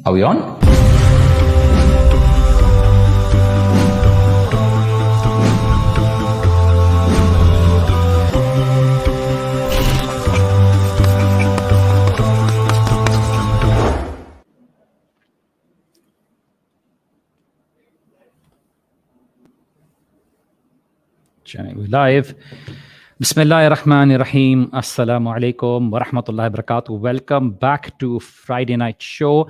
Are we on? Live. Bismillahirrahmanirrahim. Assalamu alaikum wa rahmatullahi wa barakatuh. Welcome back to Friday Night Show.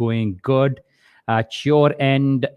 going good at your end.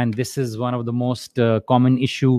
and this is one of the most common issue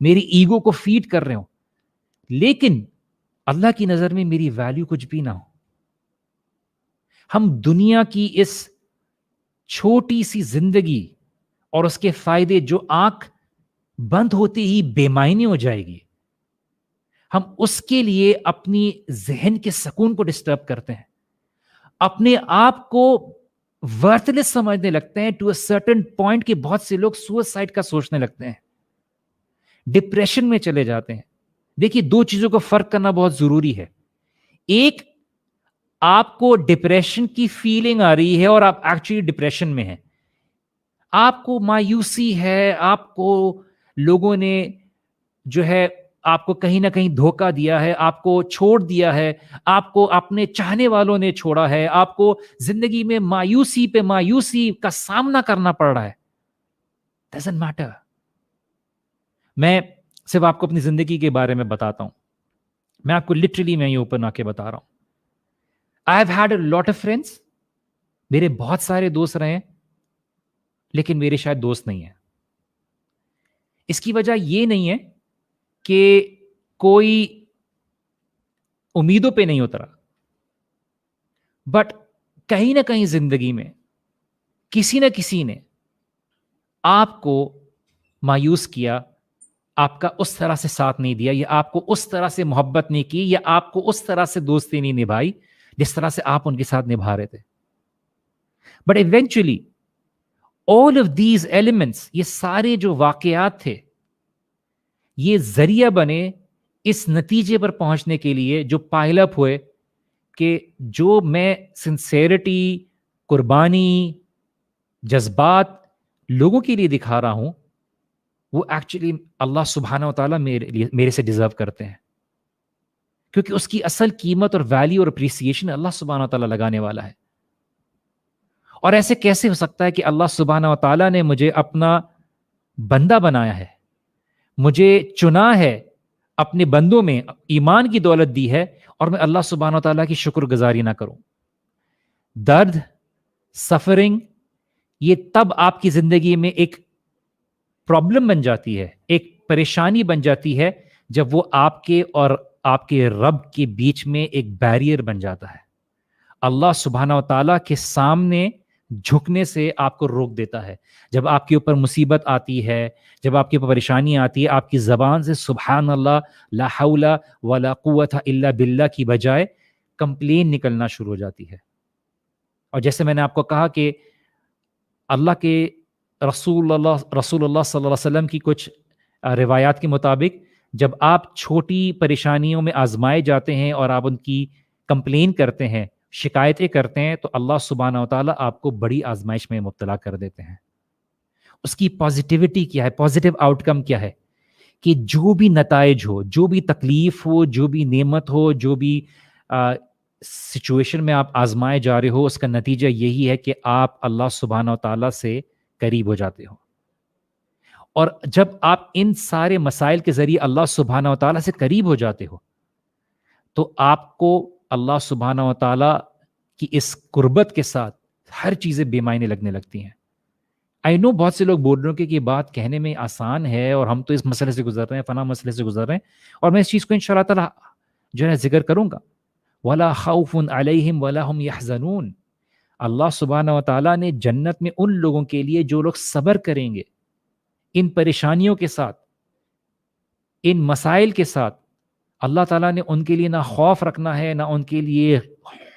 میری ego کو feed کر رہے ہوں، لیکن اللہ کی نظر میں میری ویلیو کچھ بھی نہ ہو. ہم دنیا کی اس چھوٹی سی زندگی اور اس کے فائدے جو آنکھ بند ہوتے ہی بے معنی ہو جائے گی، ہم اس کے لیے اپنی ذہن کے سکون کو ڈسٹرب کرتے ہیں، اپنے آپ کو ورتھ لیس سمجھنے لگتے ہیں ٹو اے سرٹن پوائنٹ کہ بہت سے لوگ سوسائڈ کا سوچنے لگتے ہیں، ڈپریشن میں چلے جاتے ہیں. دیکھیے دو چیزوں کو فرق کرنا بہت ضروری ہے. ایک، آپ کو ڈپریشن کی فیلنگ آ رہی ہے اور آپ ایکچولی ڈپریشن میں ہیں، آپ کو مایوسی ہے، آپ کو لوگوں نے جو ہے آپ کو کہیں نہ کہیں دھوکہ دیا ہے، آپ کو چھوڑ دیا ہے، آپ کو اپنے چاہنے والوں نے چھوڑا ہے، آپ کو زندگی میں مایوسی پہ مایوسی کا سامنا کرنا پڑ رہا ہے. Doesn't matter. میں صرف آپ کو اپنی زندگی کے بارے میں بتاتا ہوں، میں آپ کو لٹرلی میں یہ اوپن آ کے بتا رہا ہوں. I have had a lot of friends, میرے بہت سارے دوست رہے ہیں، لیکن میرے شاید دوست نہیں ہیں. اس کی وجہ یہ نہیں ہے کہ کوئی امیدوں پہ نہیں اترا، بٹ کہیں نہ کہیں زندگی میں کسی نہ کسی نے آپ کو مایوس کیا، آپ کا اس طرح سے ساتھ نہیں دیا، یا آپ کو اس طرح سے محبت نہیں کی، یا آپ کو اس طرح سے دوستی نہیں نبھائی جس طرح سے آپ ان کے ساتھ نبھا رہے تھے. But eventually all of these elements، یہ سارے جو واقعات تھے، یہ ذریعہ بنے اس نتیجے پر پہنچنے کے لیے جو پائل اپ ہوئے کہ جو میں سنسیئرٹی، قربانی، جذبات لوگوں کے لیے دکھا رہا ہوں، وہ ایکچولی اللہ سبحانہ و تعالیٰ میرے سے ڈیزرو کرتے ہیں، کیونکہ اس کی اصل قیمت اور ویلیو اور اپریسیشن اللہ سبحانہ و تعالیٰ لگانے والا ہے. اور ایسے کیسے ہو سکتا ہے کہ اللہ سبحانہ و تعالیٰ نے مجھے اپنا بندہ بنایا ہے، مجھے چنا ہے، اپنے بندوں میں ایمان کی دولت دی ہے، اور میں اللہ سبحانہ و تعالیٰ کی شکر گزاری نہ کروں؟ درد، سفرنگ، یہ تب آپ کی زندگی میں ایک پرابلم بن جاتی ہے، ایک پریشانی بن جاتی ہے، جب وہ آپ کے اور آپ کے رب کے بیچ میں ایک بیریئر بن جاتا ہے. اللہ سبحانہ و تعالیٰ کے سامنے جھکنے سے آپ کو روک دیتا ہے. جب آپ کے اوپر مصیبت آتی ہے، جب آپ کے اوپر پریشانی آتی ہے، آپ کی زبان سے سبحان اللہ، لا حول ولا قوت الا باللہ کی بجائے کمپلین نکلنا شروع ہو جاتی ہے. اور جیسے میں نے آپ کو کہا کہ اللہ کے رسول اللہ صلی اللہ علیہ وسلم کی کچھ روایات کے مطابق جب آپ چھوٹی پریشانیوں میں آزمائے جاتے ہیں اور آپ ان کی کمپلین کرتے ہیں، شکایتیں کرتے ہیں، تو اللہ سبحانہ و تعالیٰ آپ کو بڑی آزمائش میں مبتلا کر دیتے ہیں. اس کی پازیٹیوٹی کیا ہے، پازیٹیو آؤٹ کم کیا ہے؟ کہ جو بھی نتائج ہو، جو بھی تکلیف ہو، جو بھی نعمت ہو، جو بھی سچویشن میں آپ آزمائے جا رہے ہو، اس کا نتیجہ یہی ہے کہ آپ اللہ سبحانہ و تعالیٰ سے قریب ہو جاتے ہو. اور جب آپ ان سارے مسائل کے ذریعے اللہ سبحانہ و تعالیٰ سے قریب ہو جاتے ہو، تو آپ کو اللہ سبحانہ و تعالیٰ کی اس قربت کے ساتھ ہر چیزیں بے معنی لگنے لگتی ہیں. آئی نو بہت سے لوگ بول رہے ہیں کہ یہ بات کہنے میں آسان ہے اور ہم تو اس مسئلے سے گزر رہے ہیں، فلاں مسئلے سے گزر رہے ہیں، اور میں اس چیز کو انشاءاللہ تعالیٰ جو ہے ذکر کروں گا. وَلَا خَوْفٌ عَلَيْهِمْ وَلَا هُمْ يَحْزَنُونَ. اللہ سبحانہ و تعالیٰ نے جنت میں ان لوگوں کے لیے جو لوگ صبر کریں گے ان پریشانیوں کے ساتھ، ان مسائل کے ساتھ، اللہ تعالیٰ نے ان کے لیے نہ خوف رکھنا ہے، نہ ان کے لیے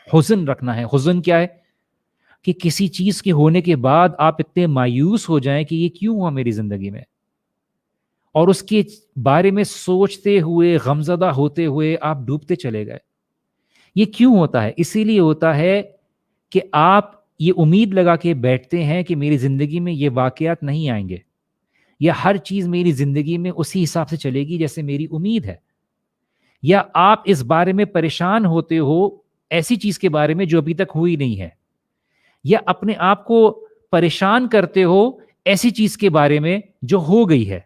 حزن رکھنا ہے. حزن کیا ہے؟ کہ کسی چیز کے ہونے کے بعد آپ اتنے مایوس ہو جائیں کہ یہ کیوں ہوا میری زندگی میں، اور اس کے بارے میں سوچتے ہوئے، غمزدہ ہوتے ہوئے آپ ڈوبتے چلے گئے. یہ کیوں ہوتا ہے؟ اسی لیے ہوتا ہے کہ آپ یہ امید لگا کے بیٹھتے ہیں کہ میری زندگی میں یہ واقعات نہیں آئیں گے، یا ہر چیز میری زندگی میں اسی حساب سے چلے گی جیسے میری امید ہے. یا آپ اس بارے میں پریشان ہوتے ہو ایسی چیز کے بارے میں جو ابھی تک ہوئی نہیں ہے، یا اپنے آپ کو پریشان کرتے ہو ایسی چیز کے بارے میں جو ہو گئی ہے.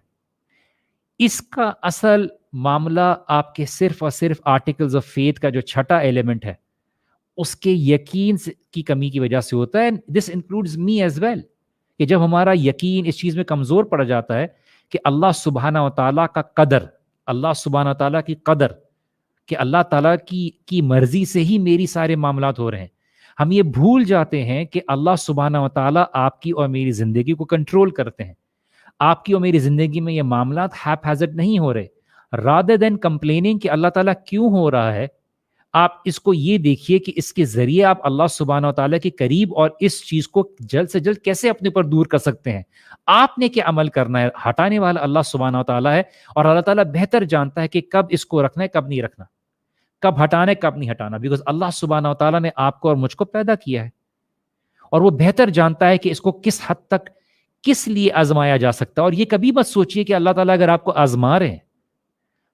اس کا اصل معاملہ آپ کے صرف اور صرف آرٹیکلز آف فیتھ کا جو چھٹا ایلیمنٹ ہے اس کے یقین کی کمی کی وجہ سے ہوتا ہے. دس انکلوڈز می ایز ویل، کہ جب ہمارا یقین اس چیز میں کمزور پڑ جاتا ہے کہ اللہ سبحانہ و تعالیٰ کا قدر، اللہ سبحانہ و تعالیٰ کی قدر، کہ اللہ تعالیٰ کی مرضی سے ہی میری سارے معاملات ہو رہے ہیں. ہم یہ بھول جاتے ہیں کہ اللہ سبحانہ و تعالیٰ آپ کی اور میری زندگی کو کنٹرول کرتے ہیں. آپ کی اور میری زندگی میں یہ معاملات ہیپ ہیزرڈ نہیں ہو رہے. رادر دین کمپلیننگ کہ اللہ تعالیٰ کیوں ہو رہا ہے، آپ اس کو یہ دیکھیے کہ اس کے ذریعے آپ اللہ سبحانہ و تعالیٰ کے قریب اور اس چیز کو جلد سے جلد کیسے اپنے پر دور کر سکتے ہیں. آپ نے کیا عمل کرنا ہے، ہٹانے والا اللہ سبحانہ و تعالیٰ ہے، اور اللہ تعالیٰ بہتر جانتا ہے کہ کب اس کو رکھنا ہے، کب نہیں رکھنا، کب ہٹانا ہے، کب نہیں ہٹانا. بیکاز اللہ سبحانہ و تعالیٰ نے آپ کو اور مجھ کو پیدا کیا ہے، اور وہ بہتر جانتا ہے کہ اس کو کس حد تک کس لیے آزمایا جا سکتا ہے. اور یہ کبھی مت سوچئے کہ اللہ تعالیٰ اگر آپ کو آزما رہے ہیں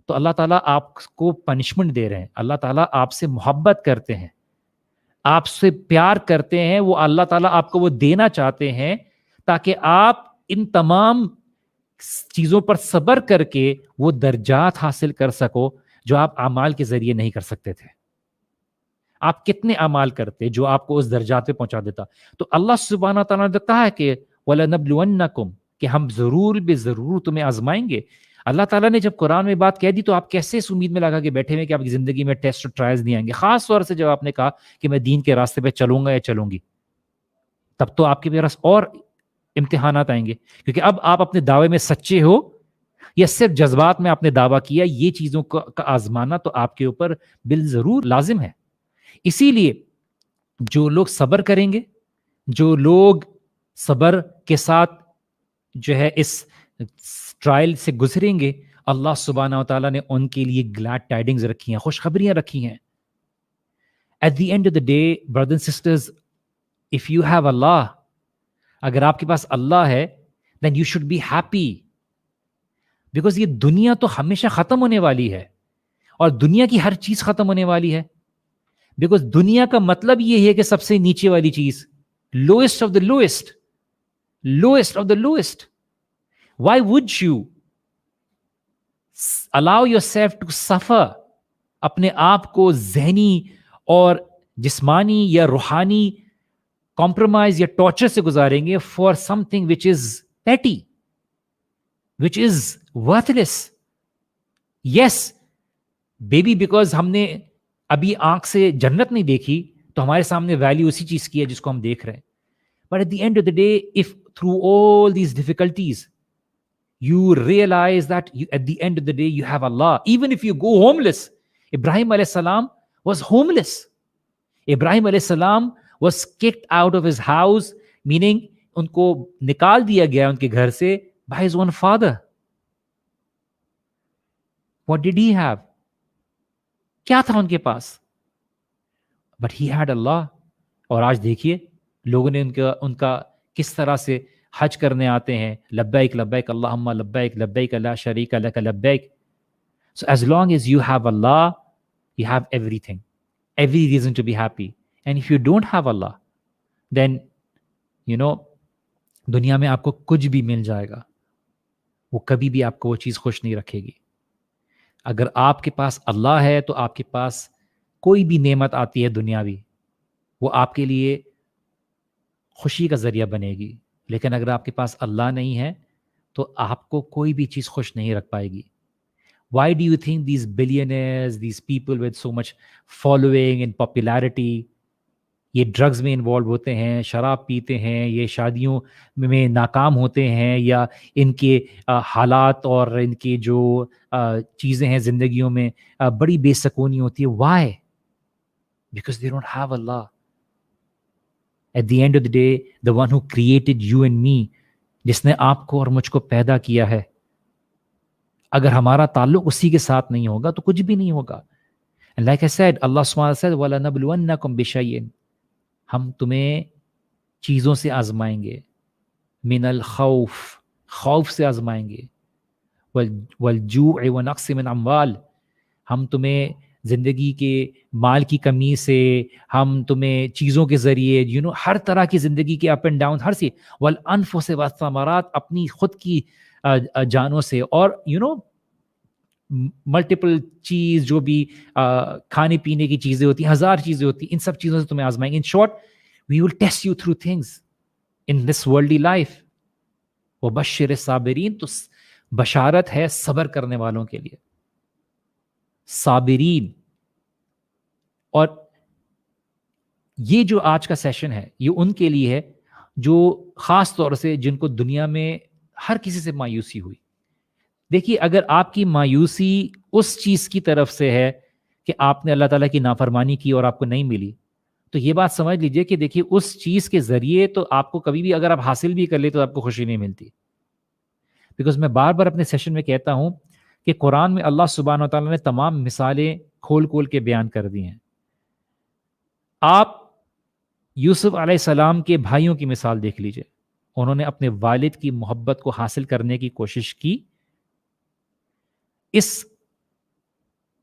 تو اللہ تعالیٰ آپ کو پنشمنٹ دے رہے ہیں. اللہ تعالیٰ آپ سے محبت کرتے ہیں، آپ سے پیار کرتے ہیں. وہ اللہ تعالیٰ آپ کو وہ دینا چاہتے ہیں تاکہ آپ ان تمام چیزوں پر صبر کر کے وہ درجات حاصل کر سکو جو آپ اعمال کے ذریعے نہیں کر سکتے تھے. آپ کتنے اعمال کرتے جو آپ کو اس درجات پہ پہنچا دیتا. تو اللہ سبحانہ تعالیٰ نے کہا ہے کہ وَلَنَبْلُوَنَّكُمْ، کہ ہم ضرور بے ضرور تمہیں آزمائیں گے. اللہ تعالیٰ نے جب قرآن میں بات کہہ دی تو آپ کیسے اس امید میں لگا کے بیٹھے ہوئے کہ آپ کی زندگی میں ٹیسٹ اور ٹرائلز نہیں آئیں گے. خاص طور سے جب آپ نے کہا کہ میں دین کے راستے پہ چلوں گا یا چلوں گی، تب تو آپ کے پاس اور امتحانات آئیں گے. کیونکہ اب آپ اپنے دعوے میں سچے ہو یا صرف جذبات میں آپ نے دعویٰ کیا، یہ چیزوں کا آزمانا تو آپ کے اوپر بالضرور لازم ہے. اسی لیے جو لوگ صبر کریں گے، جو لوگ صبر کے ساتھ جو ہے اس ٹرائل سے گزریں گے، اللہ سبحانہ و تعالیٰ نے ان کے لیے گلیڈ ٹائڈنگز رکھی ہیں، خوشخبریاں رکھی ہیں. At the end of the day brothers and sisters, if you have اللہ، اگر آپ کے پاس اللہ ہے then you should be happy. Because یہ دنیا تو ہمیشہ ختم ہونے والی ہے، اور دنیا کی ہر چیز ختم ہونے والی ہے. بیکاز دنیا کا مطلب یہ ہے کہ سب سے نیچے والی چیز، lowest of the lowest, lowest of the lowest. Why would you allow yourself to suffer؟ اپنے آپ کو ذہنی اور جسمانی یا روحانی کمپرومائز یا ٹارچر سے گزاریں گے for something which is petty, which is worthless. Yes, baby, because ہم نے ابھی آنکھ سے جنت نہیں دیکھی تو ہمارے سامنے ویلیو اسی چیز کی ہے جس کو ہم دیکھ رہے ہیں. But at the end of the day, if through all these difficulties, you realize that at the end of the day, you have Allah. Even if you go homeless, Ibrahim alayhi salam was homeless. Ibrahim alayhi salam was kicked out of his house, meaning unko nikal diya gaya unke ghar se by his own father. What did he have? Kya tha unke paas? But he had Allah. اور آج دیکھیے لوگوں نے ان کا کس طرح سے حج کرنے آتے ہیں، لبیک لبیک اللہم لبیک لبیک لا شریک لک لبیک. So as long as you have Allah, you have everything, every reason to be happy. And if you don't have Allah, then دنیا میں آپ کو کچھ بھی مل جائے گا، وہ کبھی بھی آپ کو وہ چیز خوش نہیں رکھے گی. اگر آپ کے پاس اللہ ہے تو آپ کے پاس کوئی بھی نعمت آتی ہے دنیاوی، وہ آپ کے لیے خوشی کا ذریعہ بنے گی. لیکن اگر آپ کے پاس اللہ نہیں ہے تو آپ کو کوئی بھی چیز خوش نہیں رکھ پائے گی. Why do you think these billionaires, these people with so much following and popularity, یہ ڈرگز میں انوالو ہوتے ہیں، شراب پیتے ہیں، یہ شادیوں میں ناکام ہوتے ہیں، یا ان کے حالات اور ان کی جو چیزیں ہیں زندگیوں میں بڑی بے سکونی ہوتی ہے؟ Why? Because they don't have Allah. At the end of the day, the one who created you and me, جس نے آپ کو اور مجھ کو پیدا کیا ہے، اگر ہمارا تعلق اسی کے ساتھ نہیں ہوگا تو کچھ بھی نہیں ہوگا. And like I said, Allah subhanahu said, وَلَنَبْلُوَنَّكُمْ بِشَيْءٍ، ہم تمہیں چیزوں سے آزمائیں گے، من الخوف، خوف سے آزمائیں گے، والجوع ونقص من اموال، ہم تمہیں زندگی کے مال کی کمی سے، ہم تمہیں چیزوں کے ذریعے ہر طرح کی زندگی کے اپ اینڈ ڈاؤن، ہر سے والانفس والثمرات، اپنی خود کی جانوں سے، اور ملٹیپل چیز جو بھی کھانے پینے کی چیزیں ہوتی ہیں، ہزار چیزیں ہوتی ہیں، ان سب چیزوں سے تمہیں آزمائیں گے. In short we will test you through things in this worldly life. وبشر الصابرین، تو بشارت ہے صبر کرنے والوں کے لیے، صابرین. اور یہ جو آج کا سیشن ہے یہ ان کے لیے ہے جو خاص طور سے جن کو دنیا میں ہر کسی سے مایوسی ہوئی. دیکھیے اگر آپ کی مایوسی اس چیز کی طرف سے ہے کہ آپ نے اللہ تعالیٰ کی نافرمانی کی اور آپ کو نہیں ملی، تو یہ بات سمجھ لیجئے کہ دیکھیے اس چیز کے ذریعے تو آپ کو کبھی بھی اگر آپ حاصل بھی کر لیں تو آپ کو خوشی نہیں ملتی. بیکاز میں بار بار اپنے سیشن میں کہتا ہوں کہ قرآن میں اللہ سبحانہ و تعالیٰ نے تمام مثالیں کھول کھول کے بیان کر دی ہیں. آپ یوسف علیہ السلام کے بھائیوں کی مثال دیکھ لیجئے، انہوں نے اپنے والد کی محبت کو حاصل کرنے کی کوشش کی اس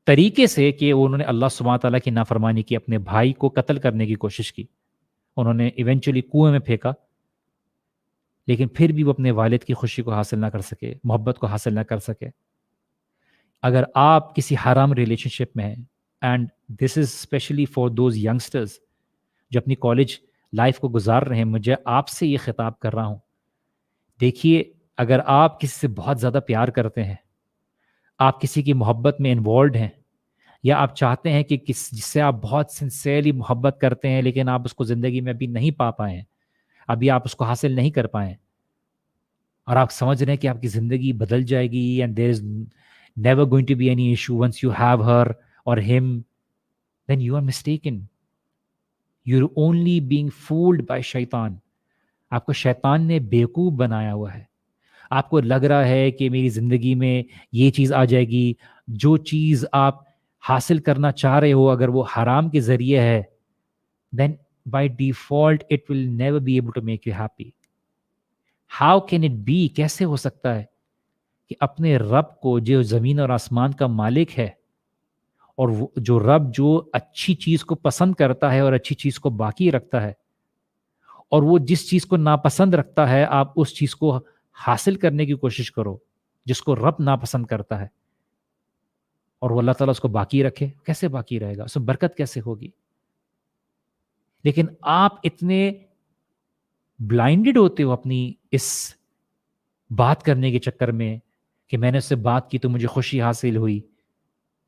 طریقے سے کہ انہوں نے اللہ سبحانہ تعالیٰ کی نافرمانی کی، اپنے بھائی کو قتل کرنے کی کوشش کی. انہوں نے ایونچولی کنویں میں پھینکا، لیکن پھر بھی وہ اپنے والد کی خوشی کو حاصل نہ کر سکے، محبت کو حاصل نہ کر سکے. اگر آپ کسی حرام ریلیشن شپ میں ہیں، and this is specially for those youngsters جو اپنی کالج لائف کو گزار رہے ہیں، مجھے آپ سے یہ خطاب کر رہا ہوں. دیکھیے اگر آپ کسی سے بہت زیادہ پیار کرتے ہیں، آپ کسی کی محبت میں انوالوڈ ہیں، یا آپ چاہتے ہیں کہ جس سے آپ بہت سنسیئرلی محبت کرتے ہیں لیکن آپ اس کو زندگی میں ابھی نہیں پا پائے ہیں، ابھی آپ اس کو حاصل نہیں کر پائے، اور آپ سمجھ رہے ہیں کہ آپ کی زندگی بدل جائے گی and there is never going to be any issue once you have ہر اور ہم، then you are mistaken. You are only being fooled by شیطان. آپ کو شیطان نے بیوقوف بنایا ہوا ہے. آپ کو لگ رہا ہے کہ میری زندگی میں یہ چیز آ جائے گی، جو چیز آپ حاصل کرنا چاہ رہے ہو اگر وہ حرام کے ذریعے ہے، then by default it will never be able to make you happy. How can it be؟ کیسے ہو سکتا ہے کہ اپنے رب کو جو زمین اور آسمان کا مالک ہے، اور جو رب جو اچھی چیز کو پسند کرتا ہے اور اچھی چیز کو باقی رکھتا ہے، اور وہ جس چیز کو ناپسند رکھتا ہے آپ اس چیز کو حاصل کرنے کی کوشش کرو جس کو رب ناپسند کرتا ہے، اور وہ اللہ تعالیٰ اس کو باقی رکھے؟ کیسے باقی رہے گا؟ اس میں برکت کیسے ہوگی؟ لیکن آپ اتنے بلائنڈڈ ہوتے ہو اپنی اس بات کرنے کے چکر میں کہ میں نے اس سے بات کی تو مجھے خوشی حاصل ہوئی.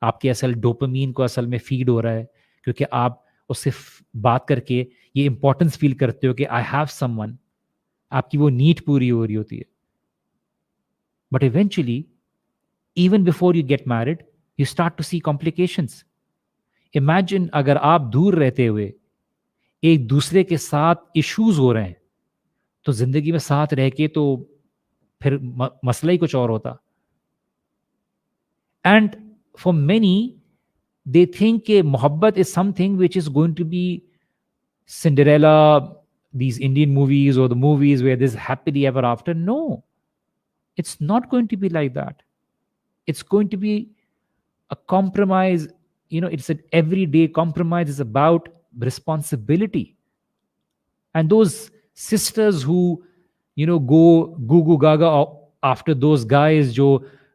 آپ کے اصل ڈوپامین کو اصل میں فیڈ ہو رہا ہے کیونکہ آپ اس سے بات کر کے یہ امپورٹنس فیل کرتے ہو کہ آئی ہیو سم ون. آپ کی وہ نیڈ پوری ہو رہی ہوتی ہے. But eventually even before you get married you start to see complications. Imagine اگر آپ دور رہتے ہوئے ایک دوسرے کے ساتھ ایشوز ہو رہے ہیں تو زندگی میں ساتھ رہ کے تو پھر مسئلہ ہی کچھ اور ہوتا. And for many they think کہ محبت is something which is going to be Cinderella, these Indian movies اور the movies where there's happily ever after. No, it's not going to be like that. It's going to be a compromise. It's an everyday compromise. Is about responsibility. And those sisters who go goo gaga after those guys جو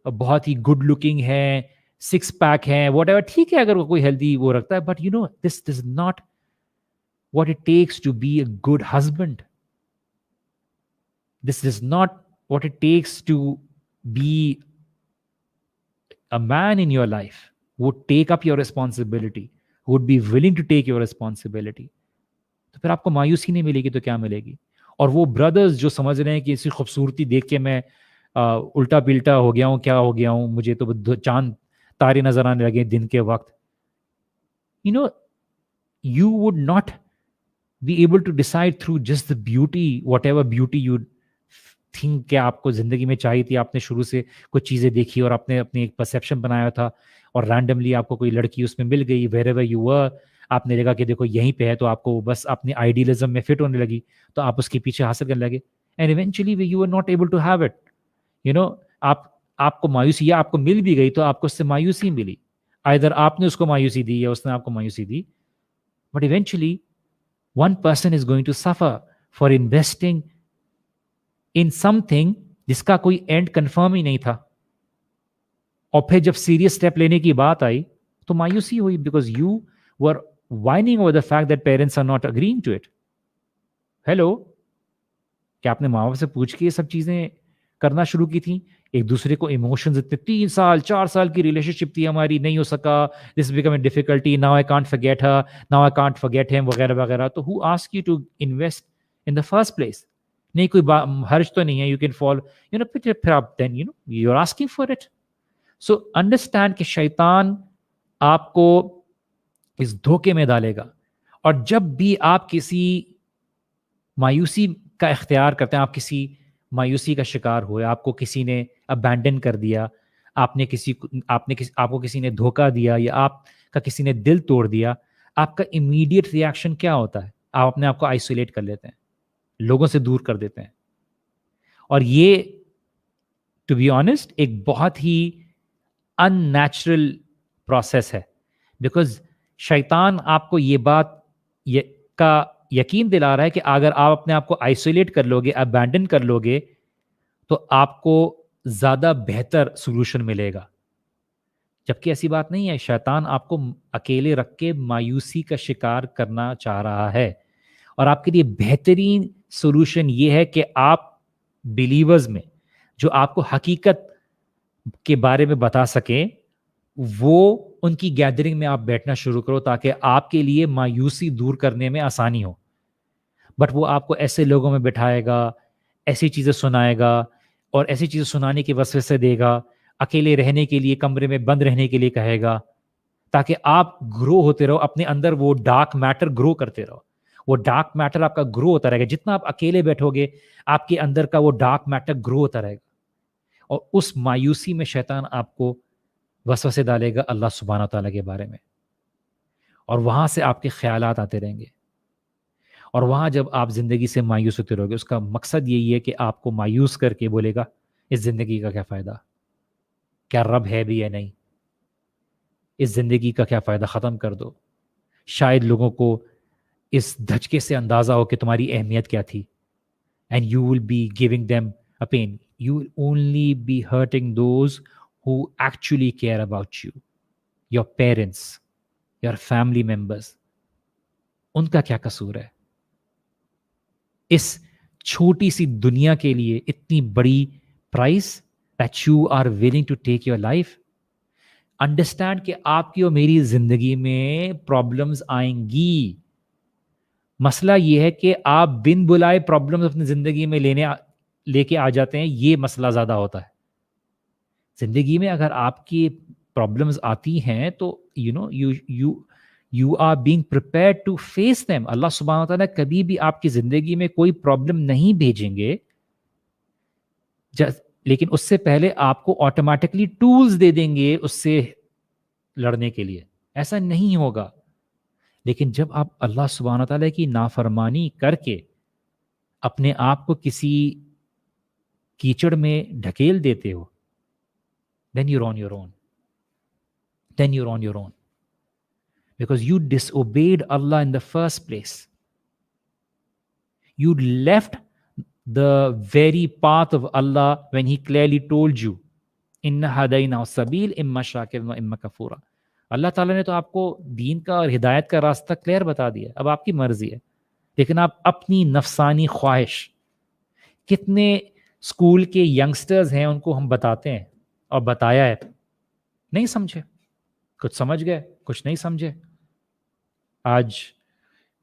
بہت ہی good looking ہیں، six pack ہیں، what ever, ٹھیک ہے اگر وہ کوئی healthy وہ رکھتا ہے، but this is not what it takes to be a good husband. This is not what it takes to be a man in your life who would take up your responsibility, who would be willing to take your responsibility. تو پھر آپ کو مایوسی نہیں ملے گی تو کیا ملے گی؟ اور وہ بردرز جو سمجھ رہے ہیں کہ اسی خوبصورتی دیکھ کے میں الٹا پلٹا ہو گیا ہوں، کیا ہو گیا ہوں، مجھے تو چاند تارے نظر آنے لگے دن کے وقت. You would not be able to decide through just the beauty, whatever beauty you think کہ آپ کو زندگی میں چاہیے تھی. آپ نے شروع سے کچھ چیزیں دیکھی اور آپ نے اپنی ایک پرسیپشن بنایا تھا اور رینڈملی آپ کو کوئی لڑکی اس میں مل گئی، wherever you were آپ نے دیکھا کہ دیکھو یہیں پہ ہے، تو آپ کو بس اپنی آئیڈیلزم میں فٹ ہونے لگی تو آپ اس کے پیچھے حاصل کرنے لگے. And eventually you were not able to have it. آپ کو مایوسی، یا آپ کو مل بھی گئی تو آپ کو اس سے مایوسی ملی. either آپ نے اس کو مایوسی دی یا اس نے آپ کو مایوسی دی. But eventually one person is going to suffer for investing in something جس کا کوئی اینڈ کنفرم ہی نہیں تھا. اور پھر جب سیریس اسٹیپ لینے کی بات آئی تو مایوسی ہوئی because you were whining over the fact that parents are not agreeing to it. Hello, کیا آپ نے ماں باپ سے پوچھ کے یہ سب چیزیں کرنا شروع کی تھیں, ایک دوسرے کو ایموشنز اتنے 3 سال 4 سال کی ریلیشن شپ تھی ہماری, نہیں ہو سکا, this become a difficulty, now I can't forget her, now I can't forget him, وغیرہ وغیرہ. تو who ask you to invest in the first place? نہیں, کوئی حرج تو نہیں ہے, you can fall, you know, پھر آپ then you know you are asking for it. So understand کہ شیطان آپ کو اس دھوکے میں ڈالے گا, اور جب بھی آپ کسی مایوسی کا اختیار کرتے ہیں, آپ کسی مایوسی کا شکار ہوئے, آپ کو کسی نے ابینڈن کر دیا, آپ کو کسی نے دھوکہ دیا, یا آپ کا کسی نے دل توڑ دیا, آپ کا امیڈیٹ ریاکشن کیا ہوتا ہے؟ آپ اپنے آپ کو آئسولیٹ کر لیتے ہیں, لوگوں سے دور کر دیتے ہیں. اور یہ ٹو بی آنیسٹ ایک بہت ہی ان نیچرل پروسیس ہے, بیکاز شیطان آپ کو یہ بات کا یقین دلا رہا ہے کہ اگر آپ اپنے آپ کو آئسولیٹ کر لو گے, ابینڈن کر لو گے, تو آپ کو زیادہ بہتر سولوشن ملے گا. جبکہ ایسی بات نہیں ہے. شیطان آپ کو اکیلے رکھ کے مایوسی کا شکار کرنا چاہ رہا ہے, اور آپ کے لیے بہترین سولوشن یہ ہے کہ آپ بلیورز میں جو آپ کو حقیقت کے بارے میں بتا سکیں, وہ ان کی گیدرنگ میں آپ بیٹھنا شروع کرو, تاکہ آپ کے لیے مایوسی دور کرنے میں آسانی ہو. بٹ وہ آپ کو ایسے لوگوں میں بٹھائے گا, ایسی چیزیں سنائے گا, اور ایسی چیزیں سنانے کے وسوسے دے گا, اکیلے رہنے کے لیے, کمرے میں بند رہنے کے لیے کہے گا, تاکہ آپ گرو ہوتے رہو اپنے اندر, وہ ڈارک میٹر گرو کرتے رہو. وہ ڈارک میٹر آپ کا گرو ہوتا رہے گا. جتنا آپ اکیلے بیٹھو گے, آپ کے اندر کا وہ ڈارک میٹر گرو ہوتا رہے گا, اور اس مایوسی میں شیطان آپ کو وسوسے ڈالے گا اللہ سبحانہ تعالیٰ کے بارے میں, اور وہاں سے آپ کے خیالات آتے رہیں گے. اور وہاں جب آپ زندگی سے مایوس ہوتے رہو گے, اس کا مقصد یہی ہے کہ آپ کو مایوس کر کے بولے گا اس زندگی کا کیا فائدہ, کیا رب ہے بھی یا نہیں, اس زندگی کا کیا فائدہ, ختم کر دو. شاید لوگوں کو اس دھچکے سے اندازہ ہو کہ تمہاری اہمیت کیا تھی, and you will be giving them a pain. You will only be hurting those who actually care about you, your parents, your family members. ان کا کیا قصور ہے اس چھوٹی سی دنیا کے لیے اتنی بڑی price that you are willing to take your life? Understand کہ آپ کی اور میری زندگی میں پرابلمز آئیں گی. مسئلہ یہ ہے کہ آپ بن بلائے پرابلمز اپنی زندگی میں لے کے آ جاتے ہیں, یہ مسئلہ زیادہ ہوتا ہے. زندگی میں اگر آپ کی پرابلمز آتی ہیں تو you are being prepared to face them. Allah سبحانہ تعالیٰ کبھی بھی آپ کی زندگی میں کوئی پرابلم نہیں بھیجیں گے, لیکن اس سے پہلے آپ کو آٹومیٹکلی ٹولز دے دیں گے اس سے لڑنے کے لیے. ایسا نہیں ہوگا. لیکن جب آپ اللہ سبحانہ تعالیٰ کی نافرمانی کر کے اپنے آپ کو کسی کیچڑ میں ڈھکیل دیتے ہو, then you're on your own. Then you're on your own. Because you disobeyed Allah in the first place. You left the very path of Allah when He clearly told you, Inna hadayna sabil imma shakiran wa imma kafura. اللہ تعالیٰ نے تو آپ کو دین کا اور ہدایت کا راستہ کلیئر بتا دیا, اب آپ کی مرضی ہے. لیکن آپ اپنی نفسانی خواہش, کتنے اسکول کے ینگسٹرز ہیں ان کو ہم بتاتے ہیں اور بتایا ہے, نہیں سمجھے, کچھ سمجھ گئے, کچھ نہیں سمجھے. آج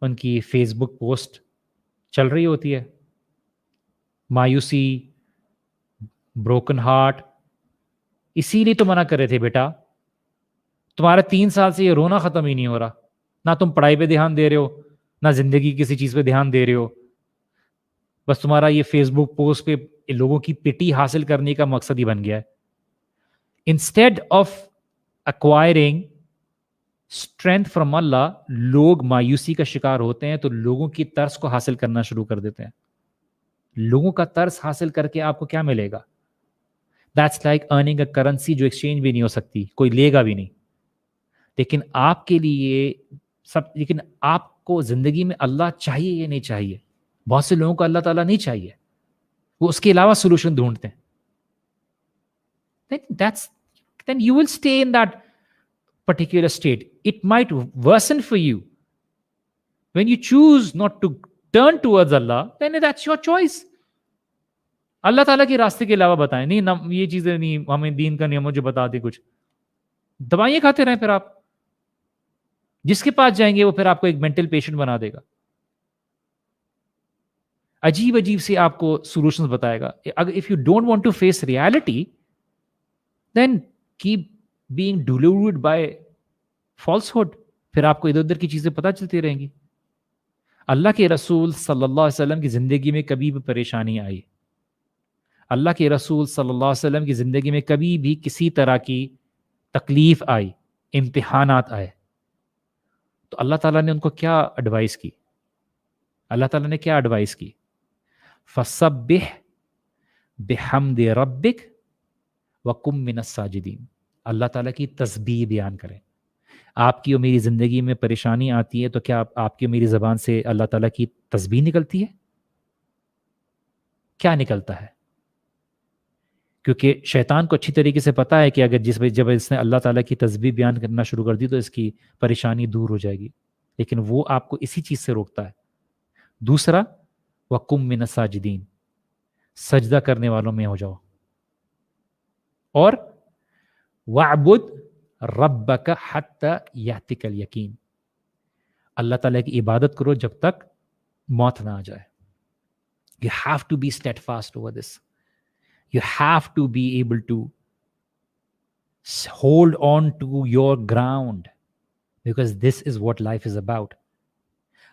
ان کی فیس بک پوسٹ چل رہی ہوتی ہے, مایوسی, بروکن ہارٹ. اسی لیے تو منع کر رہے تھے بیٹا, تمہارا 3 سال سے یہ رونا ختم ہی نہیں ہو رہا. نہ تم پڑھائی پہ دھیان دے رہے ہو, نہ زندگی کسی چیز پہ دھیان دے رہے ہو. بس تمہارا یہ فیس بک پوسٹ پہ لوگوں کی پٹی حاصل کرنے کا مقصد ہی بن گیا ہے. Instead of acquiring strength from Allah, لوگ مایوسی کا شکار ہوتے ہیں تو لوگوں کی ترس کو حاصل کرنا شروع کر دیتے ہیں. لوگوں کا ترس حاصل کر کے آپ کو کیا ملے گا؟ That's like earning a currency جو ایکسچینج بھی نہیں ہو سکتی, کوئی لے گا بھی نہیں. لیکن آپ کے لیے لیکن آپ کو زندگی میں اللہ چاہیے یا نہیں چاہیے؟ بہت سے لوگوں کو اللہ تعالیٰ نہیں چاہیے, وہ اس کے علاوہ سولوشن ڈھونڈتے ہیں. Then you will stay in that particular state. It might worsen for you. When you choose not to turn towards Allah, then that's your choice. اللہ تعالیٰ کے راستے کے علاوہ بتائیں. نہیں یہ چیزیں نہیں, ہمیں دین کا نیم جو بتا دے کچھ, دوائیں کھاتے رہیں. پھر آپ جس کے پاس جائیں گے وہ پھر آپ کو ایک مینٹل پیشنٹ بنا دے گا, عجیب عجیب سے آپ کو سولوشنز بتائے گا. اگر if you don't want to face reality then keep being deluded by falsehood. پھر آپ کو ادھر ادھر کی چیزیں پتہ چلتی رہیں گی. اللہ کے رسول صلی اللہ علیہ وسلم کی زندگی میں کبھی بھی پریشانی آئی, اللہ کے رسول صلی اللہ علیہ وسلم کی زندگی میں کبھی بھی کسی طرح کی تکلیف آئی, امتحانات آئے, تو اللہ تعالیٰ نے ان کو کیا ایڈوائز کی؟ اللہ تعالیٰ نے کیا ایڈوائز کی؟ فَسَبِّحْ بِحَمْدِ رَبِّكَ وَقُمْ مِنَ السَّاجِدِينَ. اللہ تعالیٰ کی تسبیح بیان کریں. آپ کی اور میری زندگی میں پریشانی آتی ہے تو کیا آپ کی اور میری زبان سے اللہ تعالیٰ کی تسبیح نکلتی ہے؟ کیا نکلتا ہے؟ کیونکہ شیطان کو اچھی طریقے سے پتا ہے کہ اگر جب اس نے اللہ تعالیٰ کی تسبیح بیان کرنا شروع کر دی تو اس کی پریشانی دور ہو جائے گی, لیکن وہ آپ کو اسی چیز سے روکتا ہے. دوسرا, وَقُمْ مِنَ السَّاجِدِينَ, سجدہ کرنے والوں میں ہو جاؤ. اور وَاعْبُدْ رَبَّكَ حَتَّى يَأْتِيَكَ الْيَقِينُ, اللہ تعالیٰ کی عبادت کرو جب تک موت نہ آ جائے. You have to be steadfast over this. You have to be able to hold on to your ground because this is what life is about.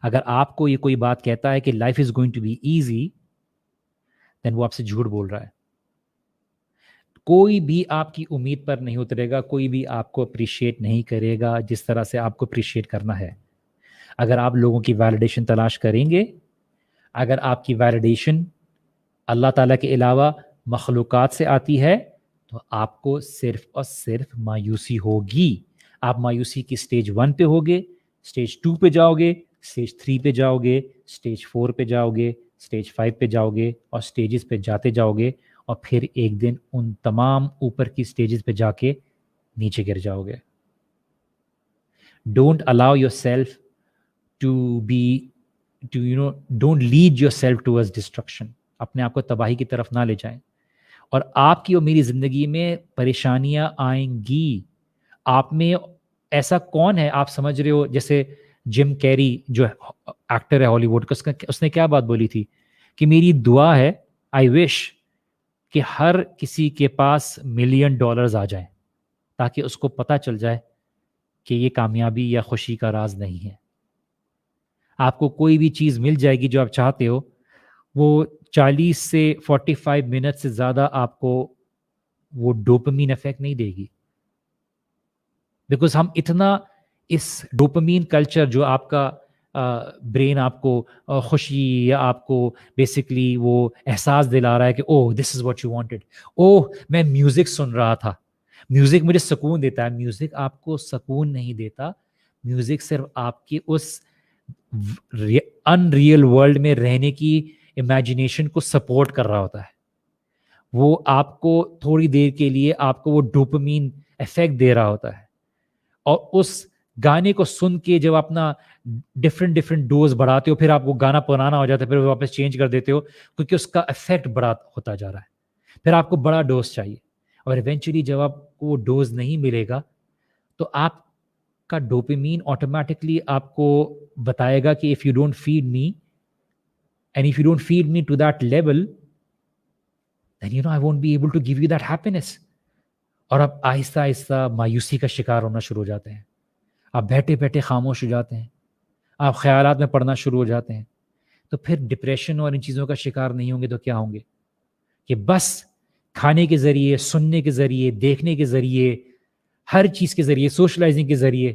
اگر آپ کو یہ کوئی بات کہتا ہے کہ life is going to be easy, then وہ آپ سے جھوٹ بول رہا ہے. کوئی بھی آپ کی امید پر نہیں اترے گا, کوئی بھی آپ کو اپریشیٹ نہیں کرے گا جس طرح سے آپ کو اپریشیٹ کرنا ہے. اگر آپ لوگوں کی ویلیڈیشن تلاش کریں گے, اگر آپ کی ویلیڈیشن اللہ تعالیٰ کے علاوہ مخلوقات سے آتی ہے تو آپ کو صرف اور صرف مایوسی ہوگی. آپ مایوسی کی سٹیج 1 پہ ہوگے, سٹیج 2 پہ جاؤ گے, سٹیج 3 پہ جاؤ گے, سٹیج 4 پہ جاؤ گے, سٹیج 5 پہ جاؤ گے, اور سٹیجز پہ جاتے جاؤ گے, اور پھر ایک دن ان تمام اوپر کی سٹیجز پہ جا کے نیچے گر جاؤ گے. Don't allow yourself to be don't lead yourself towards destruction. اپنے آپ کو تباہی کی طرف نہ لے جائیں. اور آپ کی اور میری زندگی میں پریشانیاں آئیں گی. آپ میں ایسا کون ہے, آپ سمجھ رہے ہو جیسے جم کیری جو ایکٹر ہے ہالی ووڈ کا, اس نے کیا بات بولی تھی کہ میری دعا ہے, آئی وش کہ ہر کسی کے پاس $1 ملین آ جائیں تاکہ اس کو پتہ چل جائے کہ یہ کامیابی یا خوشی کا راز نہیں ہے. آپ کو کوئی بھی چیز مل جائے گی جو آپ چاہتے ہو, وہ 40 سے 45 منٹ سے زیادہ آپ کو وہ ڈوپامین افیکٹ نہیں دے گی. بیکاز ہم اتنا اس ڈوپامین کلچر جو آپ کا برین آپ کو خوشی یا آپ کو بیسکلی وہ احساس دلا رہا ہے کہ اوہ دس از واٹ یو وانٹیڈ, اوہ میں میوزک سن رہا تھا, میوزک مجھے سکون دیتا ہے. میوزک آپ کو سکون نہیں دیتا. میوزک صرف آپ کی اس ان ریئل ورلڈ میں رہنے کی امیجنیشن کو سپورٹ کر رہا ہوتا ہے. وہ آپ کو تھوڑی دیر کے لیے آپ کو وہ ڈوپامین افیکٹ دے رہا ہوتا ہے, اور اس گانے کو سن کے جب اپنا ڈفرینٹ ڈوز بڑھاتے ہو, پھر آپ کو گانا پرانا ہو جاتا ہے, پھر واپس چینج کر دیتے ہو کیونکہ اس کا افیکٹ بڑا ہوتا جا رہا ہے. پھر آپ کو بڑا ڈوز چاہیے, اور ایونچولی جب آپ کو وہ ڈوز نہیں ملے گا تو آپ کا ڈوپامین آٹومیٹکلی آپ کو بتائے گا کہ if you don't feed me and if you don't feed me to that level then I won't be able to give you that happiness. اور آپ آہستہ آہستہ مایوسی کا شکار ہونا شروع ہو جاتے ہیں. آپ بیٹھے بیٹھے خاموش ہو جاتے ہیں, آپ خیالات میں پڑنا شروع ہو جاتے ہیں. تو پھر ڈپریشن اور ان چیزوں کا شکار نہیں ہوں گے تو کیا ہوں گے کہ بس کھانے کے ذریعے, سننے کے ذریعے, دیکھنے کے ذریعے, ہر چیز کے ذریعے, سوشلائزنگ کے ذریعے,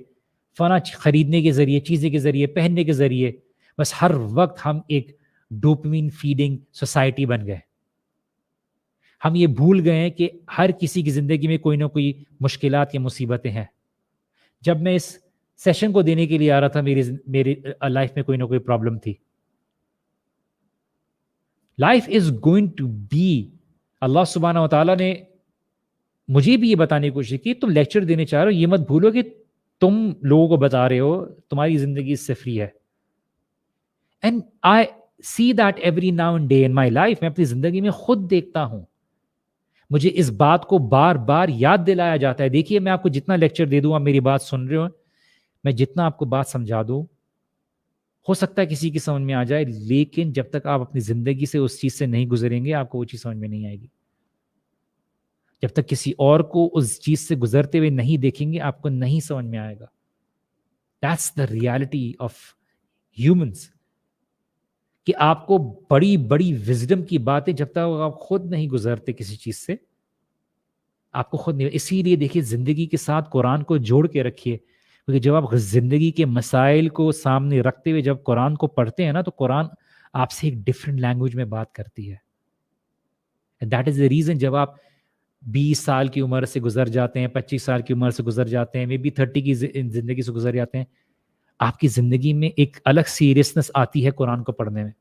فنا خریدنے کے ذریعے, چیزیں کے ذریعے, پہننے کے ذریعے, بس ہر وقت ہم ایک ڈوپامین فیڈنگ سوسائٹی بن گئے. ہم یہ بھول گئے ہیں کہ ہر کسی کی زندگی میں کوئی نہ کوئی مشکلات یا مصیبتیں ہیں. جب میں اس سیشن کو دینے کے لیے آ رہا تھا, میری لائف میں کوئی نہ کوئی پرابلم تھی. Life is going to be, Allah سبحانہ و تعالیٰ نے مجھے بھی یہ بتانے کی کوشش کی, تم لیکچر دینے چاہ رہے ہو, یہ مت بھولو کہ تم لوگوں کو بتا رہے ہو تمہاری زندگی اس سے فری ہے. And see that every now and day in my life. میں اپنی زندگی میں خود دیکھتا ہوں. مجھے اس بات کو بار بار یاد دلایا جاتا ہے. دیکھیے میں آپ کو جتنا لیکچر دے دوں, آپ میری بات سن رہے ہو, میں جتنا آپ کو بات سمجھا دوں, ہو سکتا ہے کسی کی سمجھ میں آ جائے, لیکن جب تک آپ اپنی زندگی سے اس چیز سے نہیں گزریں گے آپ کو وہ چیز سمجھ میں نہیں آئے گی. جب تک کسی اور کو اس چیز سے گزرتے ہوئے نہیں دیکھیں گے آپ کو نہیں سمجھ میں آئے گا. That's the reality of humans. کہ آپ کو بڑی بڑی وزڈم کی باتیں جب تک آپ خود نہیں گزرتے کسی چیز سے آپ کو خود نہیں. اسی لیے دیکھیے زندگی کے ساتھ قرآن کو جوڑ کے رکھیے, کیونکہ جب آپ زندگی کے مسائل کو سامنے رکھتے ہوئے جب قرآن کو پڑھتے ہیں نا تو قرآن آپ سے ایک ڈفرینٹ لینگویج میں بات کرتی ہے. دیٹ از دا ریزن جب آپ 20 سال کی عمر سے گزر جاتے ہیں, 25 سال کی عمر سے گزر جاتے ہیں, مے بی 30 کی زندگی سے گزر جاتے ہیں, آپ کی زندگی میں ایک الگ سیریسنس آتی ہے قرآن کو پڑھنے میں.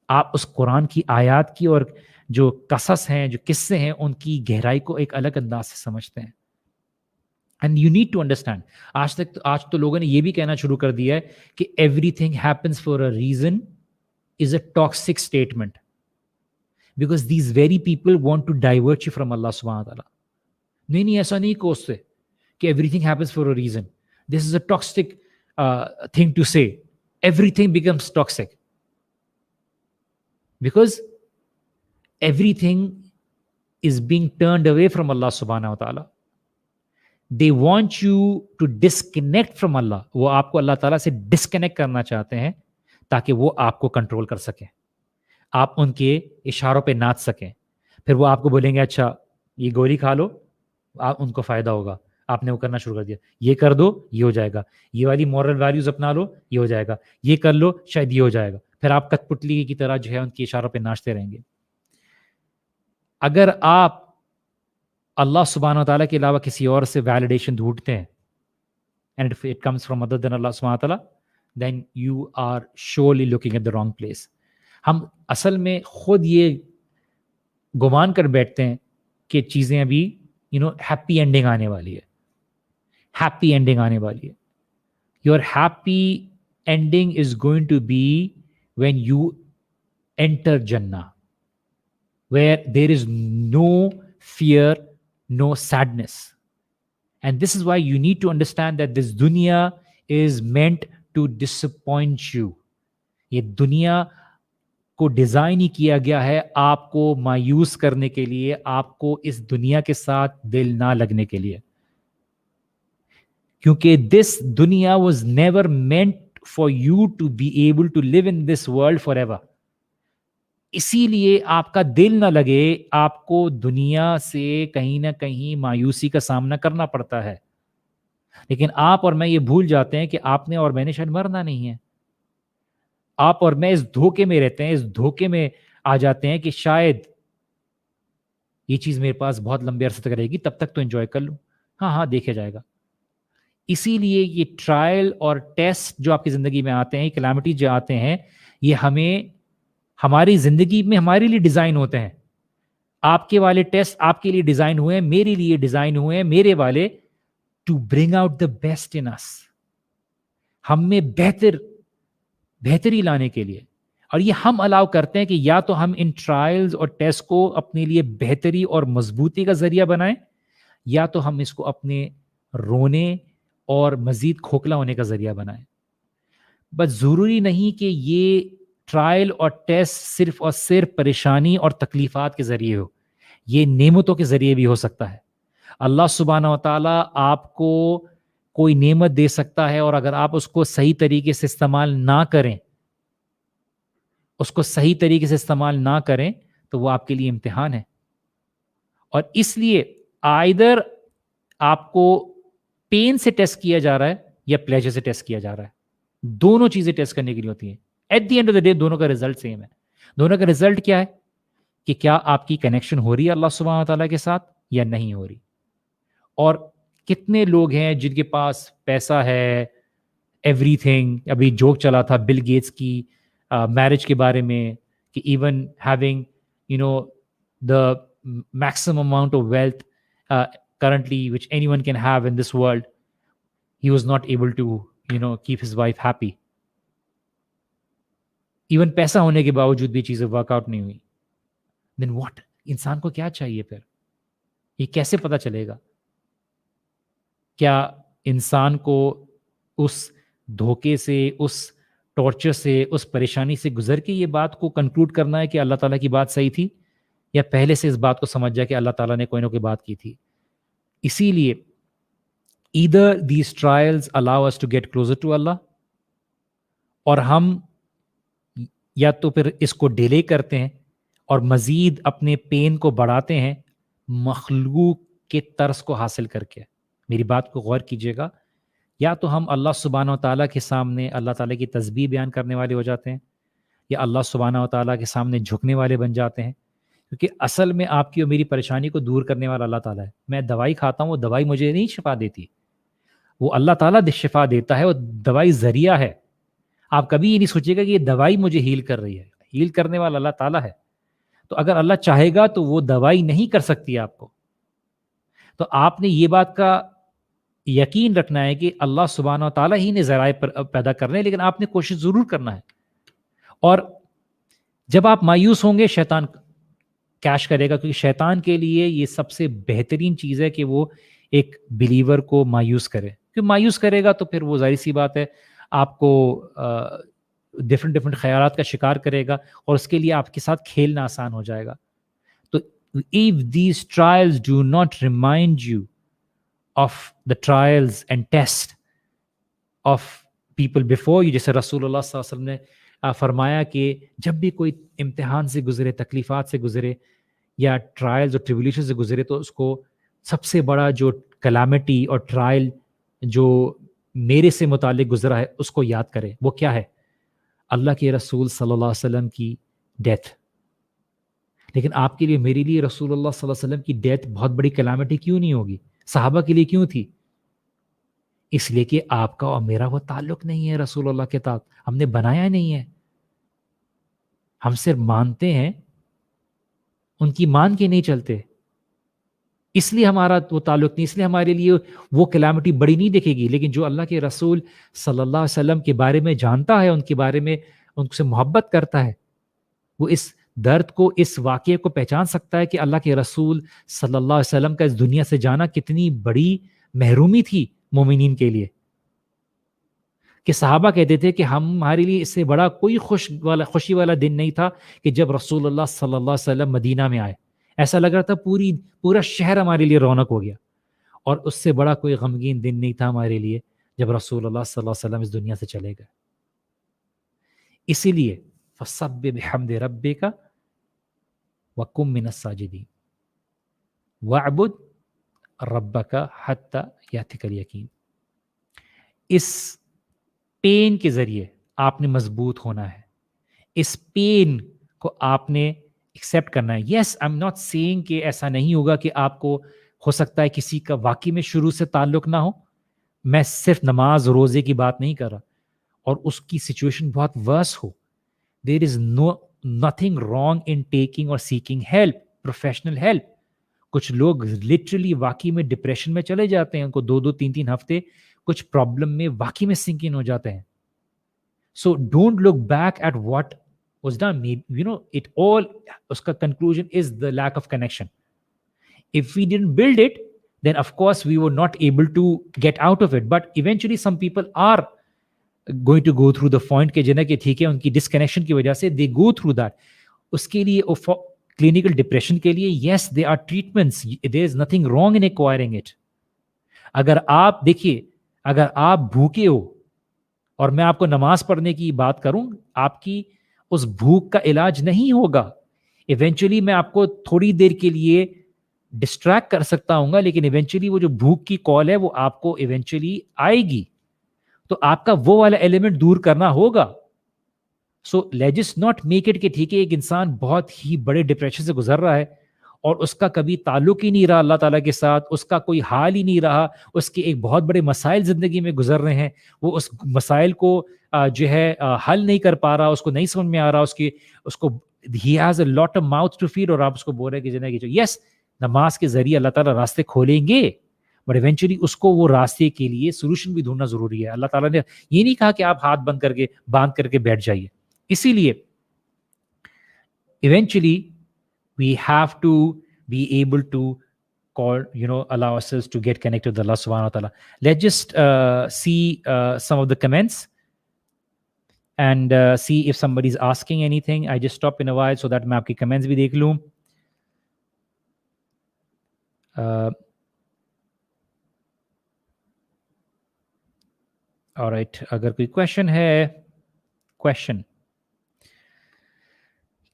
آپ اس قرآن کی آیات کی اور جو قصص ہیں, جو قصے ہیں, ان کی گہرائی کو ایک الگ انداز سے سمجھتے ہیں. And you need to understand. آج تو لوگوں نے یہ بھی کہنا شروع کر دیا ہے کہ everything happens for a reason is a toxic statement, because these very people want to divert you from Allah سبحانہ تعالیٰ. نہیں ایسا نہیں کو اس سے کہ everything happens for a reason. This is a toxic thing to say. Everything becomes toxic because everything is being turned away from Allah subhanahu wa ta'ala. They want you to disconnect from Allah. وہ آپ کو اللہ تعالیٰ سے disconnect کرنا چاہتے ہیں تاکہ وہ آپ کو کنٹرول کر سکیں, آپ ان کے اشاروں پہ ناچ سکیں. پھر وہ آپ کو بولیں گے اچھا یہ گولی کھا لو, آپ ان کو فائدہ ہوگا, آپ نے وہ کرنا شروع کر دیا, یہ کر دو یہ ہو جائے گا, یہ والی مورل ویلیوز اپنا لو یہ ہو جائے گا, یہ کر لو شاید یہ ہو جائے گا. پھر آپ کٹ پتلی کی طرح جو ہے ان کے اشاروں پہ ناچتے رہیں گے. اگر آپ اللہ سبحانہ تعالیٰ کے علاوہ کسی اور سے ویلیڈیشن ڈھونڈتے ہیں and if it comes from other than Allah subhanahu wa ta'ala, then you are surely looking at the wrong place. ہم اصل میں خود یہ گمان کر بیٹھتے ہیں کہ چیزیں ابھی ہیپی اینڈنگ آنے والی ہے, ہیپی اینڈنگ آنے والی ہے. Your happy ending is going to be when you enter Jannah, where there is no fear, no sadness. And this is why you need to understand that this dunya is meant to disappoint you. یہ دنیا کو design ہی کیا گیا ہے آپ کو مایوس کرنے کے لیے, آپ کو اس دنیا کے ساتھ دل نہ لگنے کے لیے. کیونکہ دس دنیا was never meant for you to be able to live in this world forever. اسی لیے آپ کا دل نہ لگے, آپ کو دنیا سے کہیں نہ کہیں مایوسی کا سامنا کرنا پڑتا ہے. لیکن آپ اور میں یہ بھول جاتے ہیں کہ آپ نے اور میں نے شاید مرنا نہیں ہے. آپ اور میں اس دھوکے میں رہتے ہیں, اس دھوکے میں آ جاتے ہیں کہ شاید یہ چیز میرے پاس بہت لمبے عرصے تک رہے گی, تب تک تو انجوائے کر لوں. ہاں دیکھا جائے گا. اسی لیے یہ ٹرائل اور ٹیسٹ جو آپ کی زندگی میں آتے ہیں, کلیمٹی جو آتے ہیں, یہ ہمیں ہماری زندگی میں ہمارے لیے ڈیزائن ہوتے ہیں. آپ کے والے ٹیسٹ آپ کے لیے ڈیزائن ہوئے ہیں, میرے لیے ڈیزائن ہوئے ہیں, میرے والے to bring out the best in us, ہم میں بہتری لانے کے لیے. اور یہ ہم الاؤ کرتے ہیں کہ یا تو ہم ان ٹرائلز اور ٹیسٹ کو اپنے لیے بہتری اور مضبوطی کا ذریعہ بنائیں, یا تو ہم اس کو اپنے رونے اور مزید کھوکھلا ہونے کا ذریعہ بنائیں. بس ضروری نہیں کہ یہ ٹرائل اور ٹیسٹ صرف اور صرف پریشانی اور تکلیفات کے ذریعے ہو, یہ نعمتوں کے ذریعے بھی ہو سکتا ہے. اللہ سبحانہ و تعالیٰ آپ کو کوئی نعمت دے سکتا ہے, اور اگر آپ اس کو صحیح طریقے سے استعمال نہ کریں, اس کو صحیح طریقے سے استعمال نہ کریں تو وہ آپ کے لیے امتحان ہے. اور اس لیے آئدر آپ کو پین سے ٹیسٹ کیا جا رہا ہے یا پلیجر سے ٹیسٹ کیا جا رہا ہے, دونوں چیزیں ٹیسٹ کرنے کے لیے ہوتی ہیں. At the end of the day دونوں کا ریزلٹ سیم ہے. دونوں کا ریزلٹ کیا ہے کہ کیا آپ کی کنیکشن ہو رہی ہے اللہ سبحانہ تعالیٰ کے ساتھ یا نہیں ہو رہی. اور کتنے لوگ ہیں جن کے پاس پیسہ ہے, ایوری تھنگ. ابھی جوک چلا تھا بل گیٹس کی میرج کے بارے میں کہ even having the maximum amount of wealth currently which anyone can have in this world, he was not able to keep his wife happy. Even پیسہ ہونے کے باوجود بھی چیزیں ورک آؤٹ نہیں ہوئی. دین واٹ؟ انسان کو کیا چاہیے پھر؟ یہ کیسے پتہ چلے گا؟ کیا انسان کو اس دھوکے سے، اس ٹارچر سے، اس پریشانی سے گزر کے یہ بات کو کنکلوڈ کرنا ہے کہ اللہ تعالیٰ کی بات صحیح تھی، یا پہلے سے اس بات کو سمجھ جائے کہ اللہ تعالیٰ نے کوئی نہ کوئی بات کی تھی؟ اسی لیے either these trials allow us to get closer to Allah، اور ہم یا تو پھر اس کو ڈیلے کرتے ہیں اور مزید اپنے پین کو بڑھاتے ہیں مخلوق کے طرز کو حاصل کر کے. میری بات کو غور کیجیے گا. یا تو ہم اللہ سبحانہ و تعالیٰ کے سامنے اللہ تعالیٰ کی تسبیح بیان کرنے والے ہو جاتے ہیں، یا اللہ سبحانہ و تعالیٰ کے سامنے جھکنے والے بن جاتے ہیں، کیونکہ اصل میں آپ کی اور میری پریشانی کو دور کرنے والا اللہ تعالیٰ ہے. میں دوائی کھاتا ہوں، وہ دوائی مجھے نہیں شفا دیتی، وہ اللہ تعالیٰ شفا دیتا ہے. وہ دوائی ذریعہ ہے. آپ کبھی یہ نہیں سوچیے گا کہ یہ دوائی مجھے ہیل کر رہی ہے. ہیل کرنے والا اللہ تعالیٰ ہے. تو اگر اللہ چاہے گا تو وہ دوائی نہیں کر سکتی آپ کو. تو آپ نے یہ بات کا یقین رکھنا ہے کہ اللہ سبحانہ و تعالیٰ ہی نے ذرائع پیدا کرنے، لیکن آپ نے کوشش ضرور کرنا ہے. اور جب آپ مایوس ہوں گے، شیطان کیش کرے گا، کیونکہ شیطان کے لیے یہ سب سے بہترین چیز ہے کہ وہ ایک بلیور کو مایوس کرے. کیوں مایوس کرے گا؟ تو پھر وہ ظاہر سی بات ہے آپ کو ڈفرینٹ خیالات کا شکار کرے گا، اور اس کے لیے آپ کے ساتھ کھیلنا آسان ہو جائے گا. تو if these trials do not remind you of the trials and test of people before you، جیسے رسول اللہ صلی اللہ علیہ وسلم نے فرمایا کہ جب بھی کوئی امتحان سے گزرے، تکلیفات سے گزرے، یا ٹرائلز اور ٹریبولیشن سے گزرے، تو اس کو سب سے بڑا جو کلیمٹی اور ٹرائل جو میرے سے متعلق گزرا ہے اس کو یاد کرے. وہ کیا ہے؟ اللہ کے رسول صلی اللہ علیہ وسلم کی ڈیتھ. لیکن آپ کے لیے، میرے لیے رسول اللہ صلی اللہ علیہ وسلم کی ڈیتھ بہت بڑی کلیمٹی کیوں نہیں ہوگی؟ صحابہ کے لیے کیوں تھی؟ اس لیے کہ آپ کا اور میرا وہ تعلق نہیں ہے رسول اللہ کے ساتھ. ہم نے بنایا نہیں ہے. ہم صرف مانتے ہیں، ان کی مان کے نہیں چلتے. اس لیے ہمارا وہ تعلق نہیں، اس لیے ہمارے لیے وہ کلیمٹی بڑی نہیں دکھے گی. لیکن جو اللہ کے رسول صلی اللہ علیہ وسلم کے بارے میں جانتا ہے، ان کے بارے میں ان سے محبت کرتا ہے، وہ اس درد کو، اس واقعے کو پہچان سکتا ہے کہ اللہ کے رسول صلی اللہ علیہ وسلم کا اس دنیا سے جانا کتنی بڑی محرومی تھی مومنین کے لیے. کہ صحابہ کہتے تھے کہ ہمارے لیے اس سے بڑا کوئی خوشی والا دن نہیں تھا کہ جب رسول اللہ صلی اللہ علیہ وسلم مدینہ میں آئے. ایسا لگ رہا تھا پورا شہر ہمارے لیے رونق ہو گیا. اور اس سے بڑا کوئی غمگین دن نہیں تھا ہمارے لیے جب رسول اللہ صلی اللہ علیہ وسلم اس دنیا سے چلے گئے. اسی لیے فَسَبِّحْ بِحَمْدِ رَبِّكَ وَكُن مِّنَ السَّاجِدِينَ وَاعْبُدْ رَبَّكَ حَتَّى يَأْتِيَكَ الْيَقِينُ. اس پین کے ذریعے آپ نے مضبوط ہونا ہے. اس پین کو آپ نے ایکسیپٹ کرنا ہے. یس، آئی ایم ناٹ سیئنگ کہ ایسا نہیں ہوگا کہ آپ کو ہو سکتا ہے کسی کا واقعی میں شروع سے تعلق نہ ہو. میں صرف نماز روزے کی بات نہیں کر رہا، اور اس کی سچویشن بہت ورس ہو. دیر از nothing wrong in taking or seeking help, professional help. کچھ لوگ لٹرلی واقعی میں ڈپریشن میں چلے جاتے ہیں، ان کو 2-3 ہفتے کچھ پرابلم میں واقعی میں سنک ان ہو جاتے ہیں. So don't look back at what was done. It all, اس کا conclusion is the lack of connection. If we didn't build it, then of course we were not able to get out of it. But eventually some people are going to go through the point کہ جنہیں کہ ٹھیک ہے ان کی disconnection کی وجہ سے they go through that. اس کے لیے کلینکل ڈپریشن کے لیے yes there are treatments. There is nothing wrong in acquiring it. اگر آپ دیکھیے، اگر آپ بھوکے ہو اور میں آپ کو نماز پڑھنے کی بات کروں، آپ کی اس بھوک کا علاج نہیں ہوگا. ایونچولی میں آپ کو تھوڑی دیر کے لیے ڈسٹریکٹ کر سکتا ہوں گا، لیکن ایونچولی وہ جو بھوک کی کال ہے وہ آپ کو ایونچولی آئے گی. تو آپ کا وہ والا ایلیمنٹ دور کرنا ہوگا. So let's not make it کہ ٹھیک ہے ایک انسان بہت ہی بڑے ڈپریشن سے گزر رہا ہے اور اس کا کبھی تعلق ہی نہیں رہا اللہ تعالیٰ کے ساتھ، اس کا کوئی حال ہی نہیں رہا، اس کے ایک بہت بڑے مسائل زندگی میں گزر رہے ہیں، وہ اس مسائل کو جو ہے حل نہیں کر پا رہا، اس کو نہیں سمجھ میں آ رہا، اس کو ہی has a lot of mouth to feed, اور آپ اس کو بول رہے کہ جنہیں کہ یس نماز کے ذریعے اللہ تعالیٰ راستے کھولیں گے، بٹ ایونچولی اس کو وہ راستے کے لیے سولوشن بھی ڈھونڈنا ضروری ہے. اللہ تعالیٰ نے یہ نہیں کہا کہ آپ ہاتھ باندھ کر کے بیٹھ جائیے. اسی لیے eventually we have to be able to call, allow ourselves to get connected with Allah subhanahu wa ta'ala. Let's just see some of the comments and see if somebody is asking anything. I just stop in a while so that میں آپ کی comments بھی دیکھ لوں. alright, اگر کوئی question ہے, question,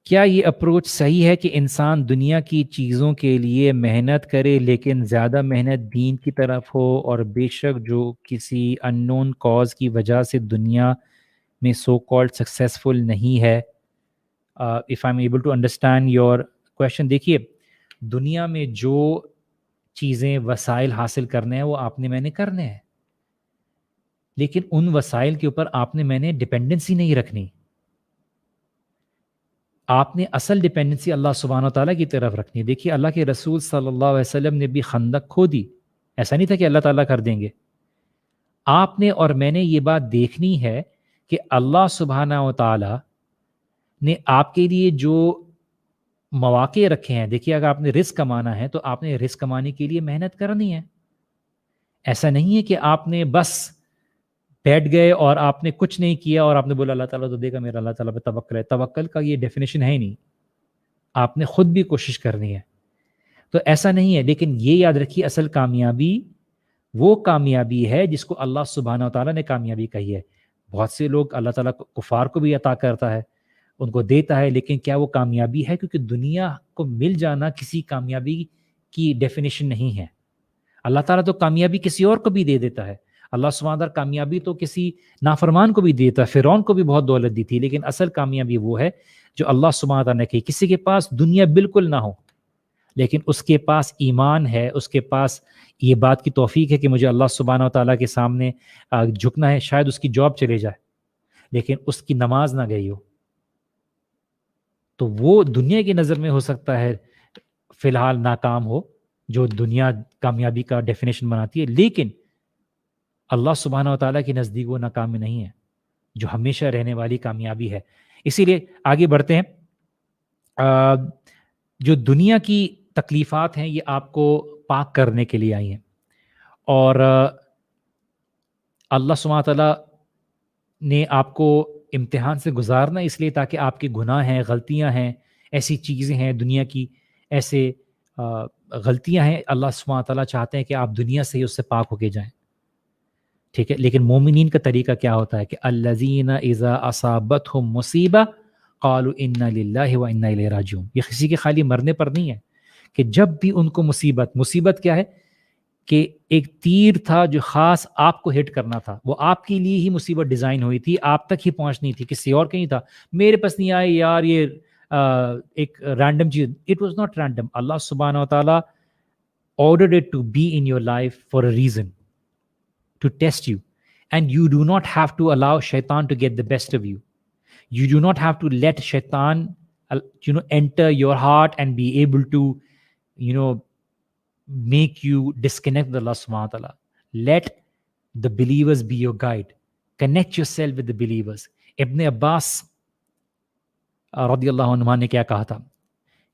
کیا یہ اپروچ صحیح ہے کہ انسان دنیا کی چیزوں کے لیے محنت کرے لیکن زیادہ محنت دین کی طرف ہو, اور بے شک جو کسی ان نون کاز کی وجہ سے دنیا میں سو کالڈ سکسیزفل نہیں ہے؟ If I am able to understand your question. دیکھیے, دنیا میں جو چیزیں وسائل حاصل کرنے ہیں وہ آپ نے میں نے کرنے ہیں, لیکن ان وسائل کے اوپر آپ نے میں نے ڈپینڈنسی نہیں رکھنی. آپ نے اصل ڈپینڈنسی اللہ سبحانہ و تعالیٰ کی طرف رکھنی ہے. دیکھیے, اللہ کے رسول صلی اللہ علیہ وسلم نے بھی خندق کھودی, ایسا نہیں تھا کہ اللہ تعالیٰ کر دیں گے. آپ نے اور میں نے یہ بات دیکھنی ہے کہ اللہ سبحانہ و تعالیٰ نے آپ کے لیے جو مواقع رکھے ہیں. دیکھیے, اگر آپ نے رزق کمانا ہے تو آپ نے رزق کمانے کے لیے محنت کرنی ہے. ایسا نہیں ہے کہ آپ نے بس بیٹھ گئے اور آپ نے کچھ نہیں کیا اور آپ نے بولا اللہ تعالیٰ تو دے گا, میرا اللہ تعالیٰ پہ توکل ہے. توکل کا یہ ڈیفینیشن ہے ہی نہیں. آپ نے خود بھی کوشش کرنی ہے. تو ایسا نہیں ہے, لیکن یہ یاد رکھیے, اصل کامیابی وہ کامیابی ہے جس کو اللہ سبحانہ و تعالیٰ نے کامیابی کہی ہے. بہت سے لوگ اللہ تعالیٰ کفار کو بھی عطا کرتا ہے, ان کو دیتا ہے, لیکن کیا وہ کامیابی ہے؟ کیونکہ دنیا کو مل جانا کسی کامیابی کی ڈیفینیشن نہیں ہے. اللہ تعالیٰ تو کامیابی کسی اور کو بھی دے دیتا ہے. اللہ سبحانہ تعالیٰ کامیابی تو کسی نافرمان کو بھی دیتا ہے. فرعون کو بھی بہت دولت دی تھی, لیکن اصل کامیابی وہ ہے جو اللہ سبحانہ تعالیٰ نے کہی. کسی کے پاس دنیا بالکل نہ ہو لیکن اس کے پاس ایمان ہے, اس کے پاس یہ بات کی توفیق ہے کہ مجھے اللہ سبحانہ تعالیٰ کے سامنے جھکنا ہے. شاید اس کی جاب چلے جائے لیکن اس کی نماز نہ گئی ہو, تو وہ دنیا کی نظر میں ہو سکتا ہے فی الحال ناکام ہو, جو دنیا کامیابی کا ڈیفینیشن بناتی ہے, لیکن اللہ سبحانہ و تعالیٰ کے نزدیک وہ ناکامی نہیں ہے, جو ہمیشہ رہنے والی کامیابی ہے. اسی لیے آگے بڑھتے ہیں. جو دنیا کی تکلیفات ہیں یہ آپ کو پاک کرنے کے لیے آئی ہیں, اور اللہ سبحانہ و تعالیٰ نے آپ کو امتحان سے گزارنا اس لیے تاکہ آپ کے گناہ ہیں, غلطیاں ہیں, ایسی چیزیں ہیں دنیا کی, ایسے غلطیاں ہیں, اللہ سبحانہ و تعالیٰ چاہتے ہیں کہ آپ دنیا سے ہی اس سے پاک ہو کے جائیں. ٹھیک ہے, لیکن مومنین کا طریقہ کیا ہوتا ہے کہ الذین اذا اصابتہم مصیبہ قالوا انا للہ و انا الیہ راجعون. یہ کسی کے خالی مرنے پر نہیں ہے, کہ جب بھی ان کو مصیبت کیا ہے کہ ایک تیر تھا جو خاص آپ کو ہٹ کرنا تھا, وہ آپ کے لیے ہی مصیبت ڈیزائن ہوئی تھی, آپ تک ہی پہنچنی تھی, کسی اور کہیں تھا. میرے پاس نہیں آئے یار, یہ ایک رینڈم چیز. It was not random. Allah سبحانہ و تعالیٰ ordered it to be in your life for a reason, to test you, and you do not have to allow shaitan to get the best of you. You do not have to let shaitan enter your heart and be able to make you disconnect with Allah subhanahu wa ta'ala. Let the believers be your guide. Connect yourself with the believers. ابن عباس رضی اللہ عنہ نے کیا کہا تھا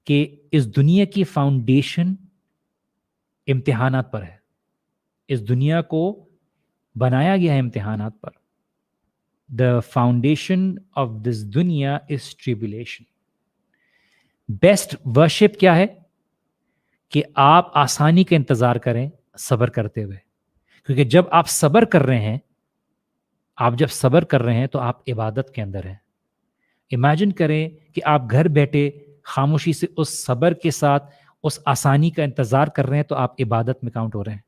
کہ اس دنیا کی فاؤنڈیشن امتحانات پر ہے. اس دنیا کو بنایا گیا ہے امتحانات پر. The foundation of this dunya is tribulation. Best worship کیا ہے کہ آپ آسانی کا انتظار کریں صبر کرتے ہوئے, کیونکہ جب آپ صبر کر رہے ہیں تو آپ عبادت کے اندر ہیں. امیجن کریں کہ آپ گھر بیٹھے خاموشی سے اس صبر کے ساتھ اس آسانی کا انتظار کر رہے ہیں, تو آپ عبادت میں کاؤنٹ ہو رہے ہیں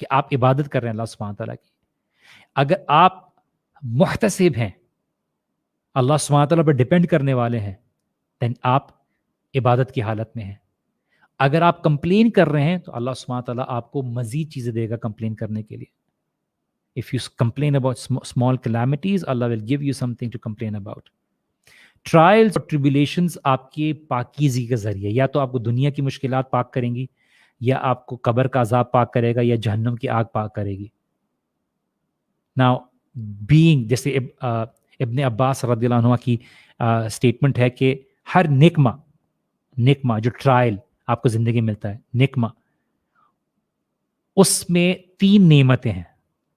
کہ آپ عبادت کر رہے ہیں اللہ سبحانہ تعالیٰ کی. اگر آپ محتسب ہیں, اللہ سبحانہ تعالیٰ پر ڈیپینڈ کرنے والے ہیں, then آپ عبادت کی حالت میں ہیں. اگر آپ کمپلین کر رہے ہیں تو اللہ سبحانہ تعالیٰ آپ کو مزید چیزیں دے گا کمپلین کرنے کے لیے. If you complain about small calamities, Allah will give you something to complain about. Trials اور tribulations آپ کے پاکیزگی کا ذریعہ, یا تو آپ کو دنیا کی مشکلات پاک کریں گی, یا آپ کو قبر کا عذاب پاک کرے گا, یا جہنم کی آگ پاک کرے گی. Now, being جیسے ابن عباس رضی اللہ عنہ کی اسٹیٹمنٹ ہے کہ ہر نکمہ جو ٹرائل آپ کو زندگی میں ملتا ہے، نکمہ، اس میں 3 نعمتیں ہیں.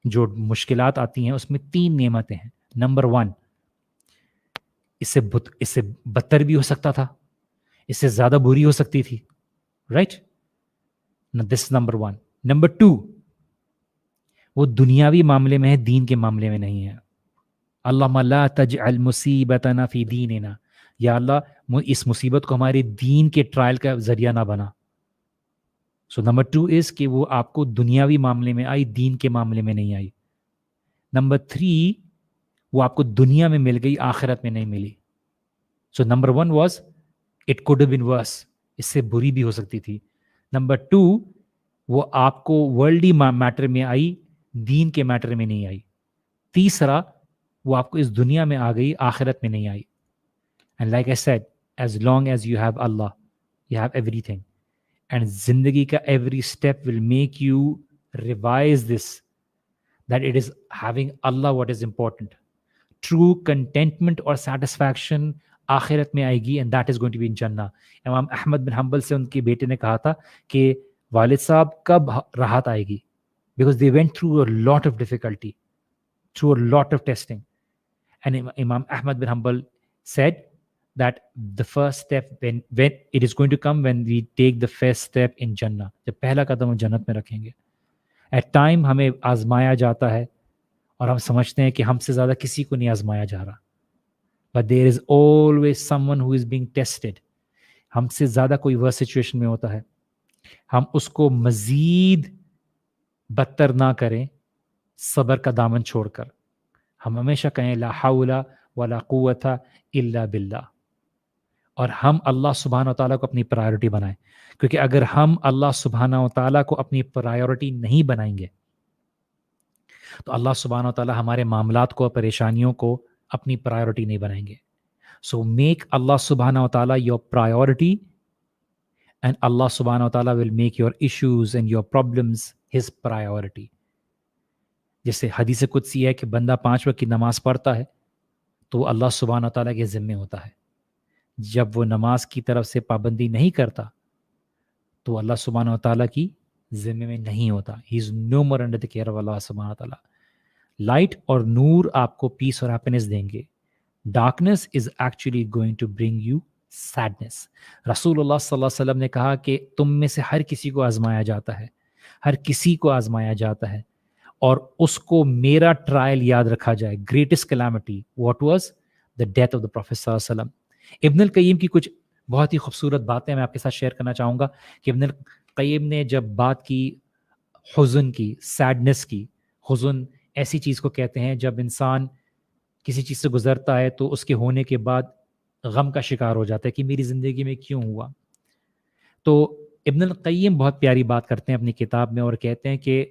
جو مشکلات آتی ہیں اس میں 3 نعمتیں ہیں. نمبر 1، اس سے بدتر بھی ہو سکتا تھا، اس سے زیادہ بری ہو سکتی تھی، رائٹ؟ This number 1. نمبر 2، وہ دنیاوی معاملے میں ہے، دین کے معاملے میں نہیں ہے. اللہم لا تجعل مصیبتنا فی دیننا، یا اللہ اس مصیبت کو ہمارے دین کے ٹرائل کا ذریعہ نہ بنا. سو نمبر 2 از کہ وہ آپ کو دنیاوی معاملے میں آئی، دین کے معاملے میں نہیں آئی. نمبر 3، وہ آپ کو دنیا میں مل گئی، آخرت میں نہیں ملی. So number 1 was it could have been worse, اس سے بری بھی ہو سکتی تھی. نمبر 2، وہ آپ کو ورلڈی میٹر میں آئی، دین کے میٹر میں نہیں آئی. تیسرا، وہ آپ کو اس دنیا میں آ گئی، آخرت میں نہیں آئی. And like I said, as long as you have Allah, you have everything. And زندگی کا every step will make you revise this, that it is having Allah what is important. True contentment اور سیٹسفیکشن آخرت میں آئے گی، and that is going to be in جنہ. امام احمد بن حنبل سے ان کے بیٹے نے کہا تھا کہ والد صاحب کب راحت آئے گی، because they went through a lot of difficulty, through a lot of testing. And Imam Ahmad bin Hanbal said that the first step when it is going to come when we take the first step in Jannah, جب پہلا قدم ہم جنت میں رکھیں گے. At time ہمیں آزمایا جاتا ہے اور ہم سمجھتے ہیں کہ ہم سے زیادہ کسی کو نہیں آزمایا جا رہا. But there is always someone who is being tested. ہم سے زیادہ کوئی وہ سچویشن میں ہوتا ہے، ہم اس کو مزید بدتر نہ کریں صبر کا دامن چھوڑ کر. ہم ہمیشہ کہیں لا حول ولا قوت الا باللہ، اور ہم اللہ سبحانہ و تعالیٰ کو اپنی پرائیورٹی بنائیں. کیونکہ اگر ہم اللہ سبحانہ و تعالیٰ کو اپنی پرائیورٹی نہیں بنائیں گے تو اللہ سبحانہ و تعالیٰ ہمارے معاملات کو، پریشانیوں کو اپنی پرائیورٹی نہیں بنائیں گے. سو میک اللہ سبحانہ و تعالیٰ یور پرائیورٹی، اینڈ اللہ سبحانہ و تعالیٰ will make your issues and your problems his priority. جیسے حدیث قدسی ہے کہ بندہ 5 وقت کی نماز پڑھتا ہے تو وہ اللہ سبحانہ و تعالیٰ کے ذمے ہوتا ہے. جب وہ نماز کی طرف سے پابندی نہیں کرتا تو اللہ سبحانہ و تعالیٰ کی ذمے میں نہیں ہوتا. ہی از نو مور انڈر دی کیئر آف اللہ سبحانہ و تعالیٰ. لائٹ اور نور آپ کو پیس اور ہیپینس دیں گے. Darkness is actually going to bring you sadness. رسول اللہ صلی اللہ علیہ وسلم نے کہا کہ تم میں سے ہر کسی کو آزمایا جاتا ہے، ہر کسی کو آزمایا جاتا ہے، اور اس کو میرا ٹرائل یاد رکھا جائے. Greatest calamity what was the death of the prophet صلی اللہ علیہ وسلم. ابن القیم کی کچھ بہت ہی خوبصورت باتیں میں آپ کے ساتھ شیئر کرنا چاہوں گا کہ ابن القیم نے جب بات کی حزن کی، سیڈنس کی. حزن ایسی چیز کو کہتے ہیں جب انسان کسی چیز سے گزرتا ہے تو اس کے ہونے کے بعد غم کا شکار ہو جاتا ہے کہ میری زندگی میں کیوں ہوا. تو ابن القیم بہت پیاری بات کرتے ہیں اپنی کتاب میں اور کہتے ہیں کہ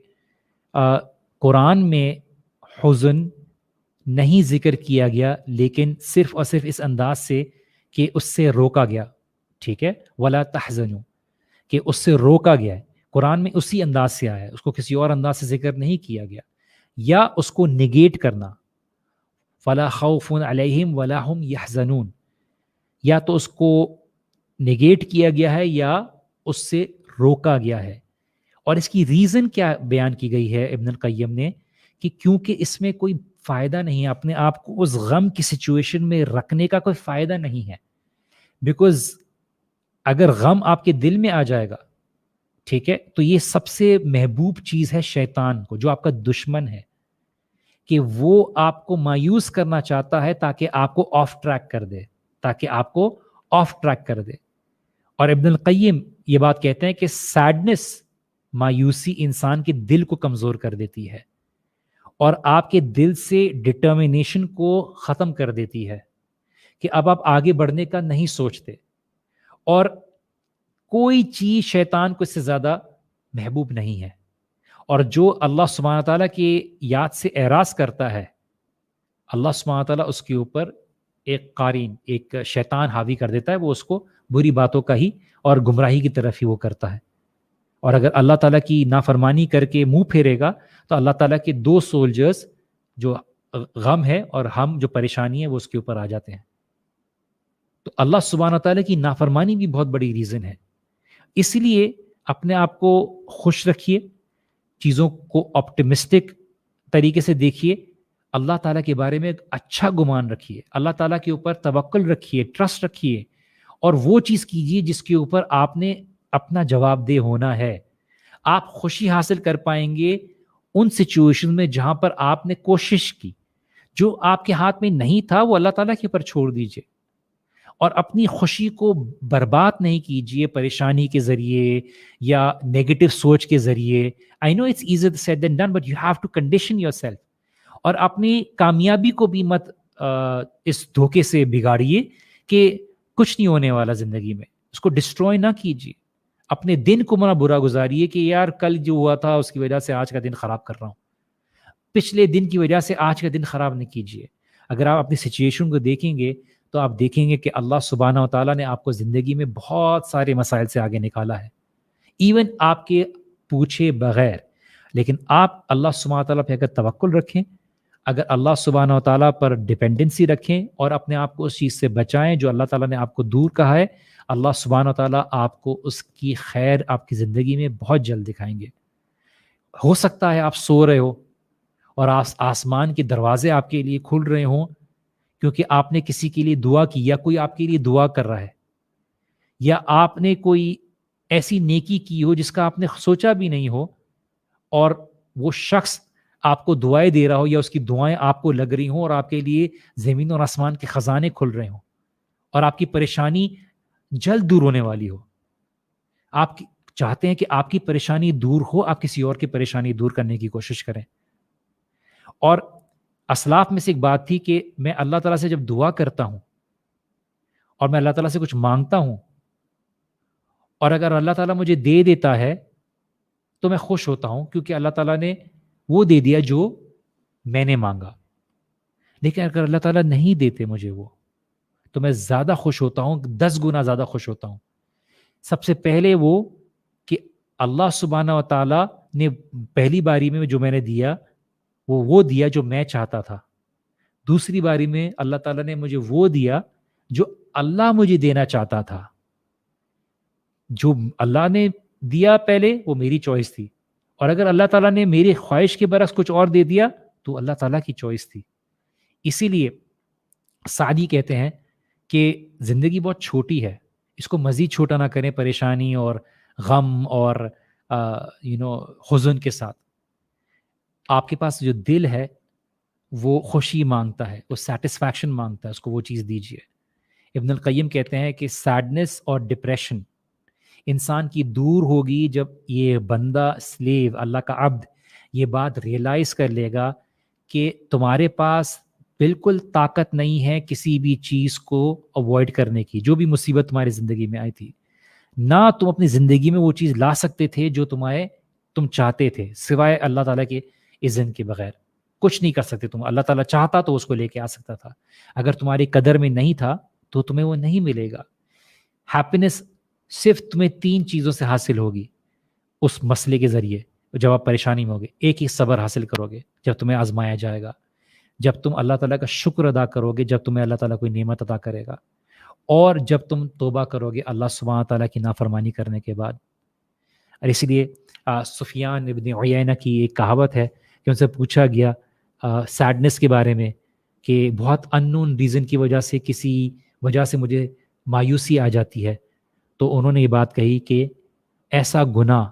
قرآن میں حزن نہیں ذکر کیا گیا، لیکن صرف اور صرف اس انداز سے کہ اس سے روکا گیا. ٹھیک ہے، ولا تحزنوا، کہ اس سے روکا گیا ہے. قرآن میں اسی انداز سے آیا ہے، اس کو کسی اور انداز سے ذکر نہیں کیا گیا. یا اس کو نگیٹ کرنا، فلا خوف علیہم ولا هم یحزنون، یا تو اس کو نگیٹ کیا گیا ہے یا اس سے روکا گیا ہے. اور اس کی ریزن کیا بیان کی گئی ہے ابن القیم نے کہ کیونکہ اس میں کوئی فائدہ نہیں ہے، اپنے آپ کو اس غم کی سچویشن میں رکھنے کا کوئی فائدہ نہیں ہے. بیکاز اگر غم آپ کے دل میں آ جائے گا، ٹھیک ہے، تو یہ سب سے محبوب چیز ہے شیطان کو، جو آپ کا دشمن ہے، کہ وہ آپ کو مایوس کرنا چاہتا ہے تاکہ آپ کو آف ٹریک کر دے، اور ابن القیم یہ بات کہتے ہیں کہ سیڈنس، مایوسی انسان کے دل کو کمزور کر دیتی ہے اور آپ کے دل سے ڈٹرمینیشن کو ختم کر دیتی ہے کہ اب آپ آگے بڑھنے کا نہیں سوچتے. اور کوئی چیز شیطان کو اس سے زیادہ محبوب نہیں ہے. اور جو اللہ سبحانہ تعالیٰ کی یاد سے اعراض کرتا ہے، اللہ سبحانہ تعالیٰ اس کے اوپر ایک قارین، ایک شیطان حاوی کر دیتا ہے، وہ اس کو بری باتوں کا ہی اور گمراہی کی طرف ہی وہ کرتا ہے. اور اگر اللہ تعالیٰ کی نافرمانی کر کے منہ پھیرے گا تو اللہ تعالیٰ کے 2 سولجرز جو غم ہے اور ہم جو پریشانی ہے وہ اس کے اوپر آ جاتے ہیں. تو اللہ سبحانہ تعالیٰ کی نافرمانی بھی بہت بڑی ریزن ہے. اس لیے اپنے آپ کو خوش رکھیے، چیزوں کو آپٹمسٹک طریقے سے دیکھیے، اللہ تعالیٰ کے بارے میں ایک اچھا گمان رکھیے، اللہ تعالیٰ کے اوپر توکل رکھیے، ٹرسٹ رکھیے، اور وہ چیز کیجیے جس کے اوپر آپ نے اپنا جواب دہ ہونا ہے. آپ خوشی حاصل کر پائیں گے ان سچویشن میں جہاں پر آپ نے کوشش کی. جو آپ کے ہاتھ میں نہیں تھا وہ اللہ تعالیٰ کے اوپر چھوڑ دیجیے، اور اپنی خوشی کو برباد نہیں کیجیے پریشانی کے ذریعے یا نیگیٹو سوچ کے ذریعے. I know it's easy said then done, but you have to condition yourself. اور اپنی کامیابی کو بھی مت اس دھوکے سے بگاڑیے کہ کچھ نہیں ہونے والا زندگی میں، اس کو ڈسٹروائے نہ کیجیے. اپنے دن کو منا برا گزاریے کہ یار کل جو ہوا تھا اس کی وجہ سے آج کا دن خراب کر رہا ہوں، پچھلے دن کی وجہ سے آج کا دن خراب نہیں کیجیے. اگر آپ اپنی سچویشن کو دیکھیں گے تو آپ دیکھیں گے کہ اللہ سبحانہ و تعالیٰ نے آپ کو زندگی میں بہت سارے مسائل سے آگے نکالا ہے، ایون آپ کے پوچھے بغیر. لیکن آپ اللہ سبحانہ و تعالیٰ پہ اگر توکل رکھیں، اگر اللہ سبحانہ و تعالیٰ پر ڈپینڈنسی رکھیں اور اپنے آپ کو اس چیز سے بچائیں جو اللہ تعالیٰ نے آپ کو دور کہا ہے، اللہ سبحانہ و تعالیٰ آپ کو اس کی خیر آپ کی زندگی میں بہت جلد دکھائیں گے. ہو سکتا ہے آپ سو رہے ہو اور آسمان کے دروازے آپ کے لیے کھل رہے ہوں کیونکہ آپ نے کسی کے لیے دعا کی، یا کوئی آپ کے لیے دعا کر رہا ہے، یا آپ نے کوئی ایسی نیکی کی ہو جس کا آپ نے سوچا بھی نہیں ہو، اور وہ شخص آپ کو دعائیں دے رہا ہو یا اس کی دعائیں آپ کو لگ رہی ہوں اور آپ کے لیے زمین اور آسمان کے خزانے کھل رہے ہوں اور آپ کی پریشانی جلد دور ہونے والی ہو. آپ چاہتے ہیں کہ آپ کی پریشانی دور ہو، آپ کسی اور کی پریشانی دور کرنے کی کوشش کریں. اور اسلاف میں سے ایک بات تھی کہ میں اللہ تعالیٰ سے جب دعا کرتا ہوں اور میں اللہ تعالیٰ سے کچھ مانگتا ہوں اور اگر اللہ تعالیٰ مجھے دے دیتا ہے تو میں خوش ہوتا ہوں کیونکہ اللہ تعالیٰ نے وہ دے دیا جو میں نے مانگا. لیکن اگر اللہ تعالیٰ نہیں دیتے مجھے وہ تو میں زیادہ خوش ہوتا ہوں، 10 گنا زیادہ خوش ہوتا ہوں. سب سے پہلے وہ کہ اللہ سبحانہ و تعالیٰ نے پہلی باری میں جو میں نے دیا وہ دیا جو میں چاہتا تھا. دوسری باری میں اللہ تعالیٰ نے مجھے وہ دیا جو اللہ مجھے دینا چاہتا تھا. جو اللہ نے دیا پہلے وہ میری چوائس تھی، اور اگر اللہ تعالیٰ نے میری خواہش کے برعکس کچھ اور دے دیا تو اللہ تعالیٰ کی چوائس تھی. اسی لیے سعدی کہتے ہیں کہ زندگی بہت چھوٹی ہے، اس کو مزید چھوٹا نہ کریں پریشانی اور غم اور حزن کے ساتھ. آپ کے پاس جو دل ہے وہ خوشی مانگتا ہے، وہ سیٹسفیکشن مانگتا ہے، اس کو وہ چیز دیجیے. ابن القیم کہتے ہیں کہ سیڈنس اور ڈپریشن انسان کی دور ہوگی جب یہ بندہ سلیو، اللہ کا عبد، یہ بات ریئلائز کر لے گا کہ تمہارے پاس بالکل طاقت نہیں ہے کسی بھی چیز کو اوائڈ کرنے کی. جو بھی مصیبت تمہاری زندگی میں آئی تھی، نہ تم اپنی زندگی میں وہ چیز لا سکتے تھے جو تم چاہتے تھے، سوائے اللہ تعالیٰ کے اذن کے بغیر کچھ نہیں کر سکتے تم. اللہ تعالیٰ چاہتا تو اس کو لے کے آ سکتا تھا. اگر تمہاری قدر میں نہیں تھا تو تمہیں وہ نہیں ملے گا. ہیپینس صرف تمہیں 3 چیزوں سے حاصل ہوگی اس مسئلے کے ذریعے جب آپ پریشانی میں ہوگے. ایک ہی صبر حاصل کرو گے جب تمہیں آزمایا جائے گا، جب تم اللہ تعالیٰ کا شکر ادا کرو گے جب تمہیں اللہ تعالیٰ کوئی نعمت عطا کرے گا، اور جب تم توبہ کرو گے اللہ سبحانہ تعالیٰ کی نافرمانی کرنے کے بعد. اور اسی لیے سفیان ابن عیینہ کی ایک کہاوت ہے کہ ان سے پوچھا گیا سیڈنس کے بارے میں کہ بہت اننون ریزن کی وجہ سے کسی وجہ سے مجھے مایوسی آ جاتی ہے، تو انہوں نے یہ بات کہی کہ ایسا گناہ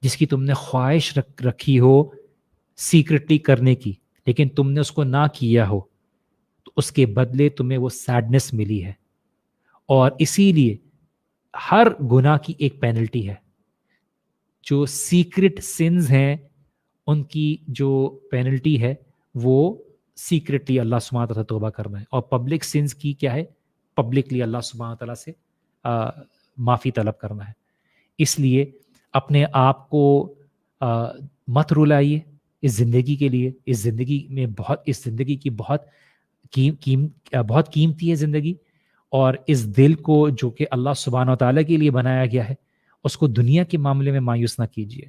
جس کی تم نے خواہش رکھی ہو سیکرٹلی کرنے کی لیکن تم نے اس کو نہ کیا ہو تو اس کے بدلے تمہیں وہ سیڈنس ملی ہے. اور اسی لیے ہر گناہ کی ایک پینلٹی ہے. جو سیکرٹ سنز ہیں ان کی جو پینلٹی ہے وہ سیکرٹلی اللہ سبحانہ تعالیٰ سے توبہ کرنا ہے، اور پبلک سنز کی کیا ہے؟ پبلکلی اللہ سبحانہ تعالیٰ سے معافی طلب کرنا ہے. اس لیے اپنے آپ کو مت رلائیے اس زندگی کے لیے. اس زندگی کی بہت قیمتی ہے زندگی، اور اس دل کو جو کہ اللہ سبحانہ تعالیٰ کے لیے بنایا گیا ہے اس کو دنیا کے معاملے میں مایوس نہ کیجیے.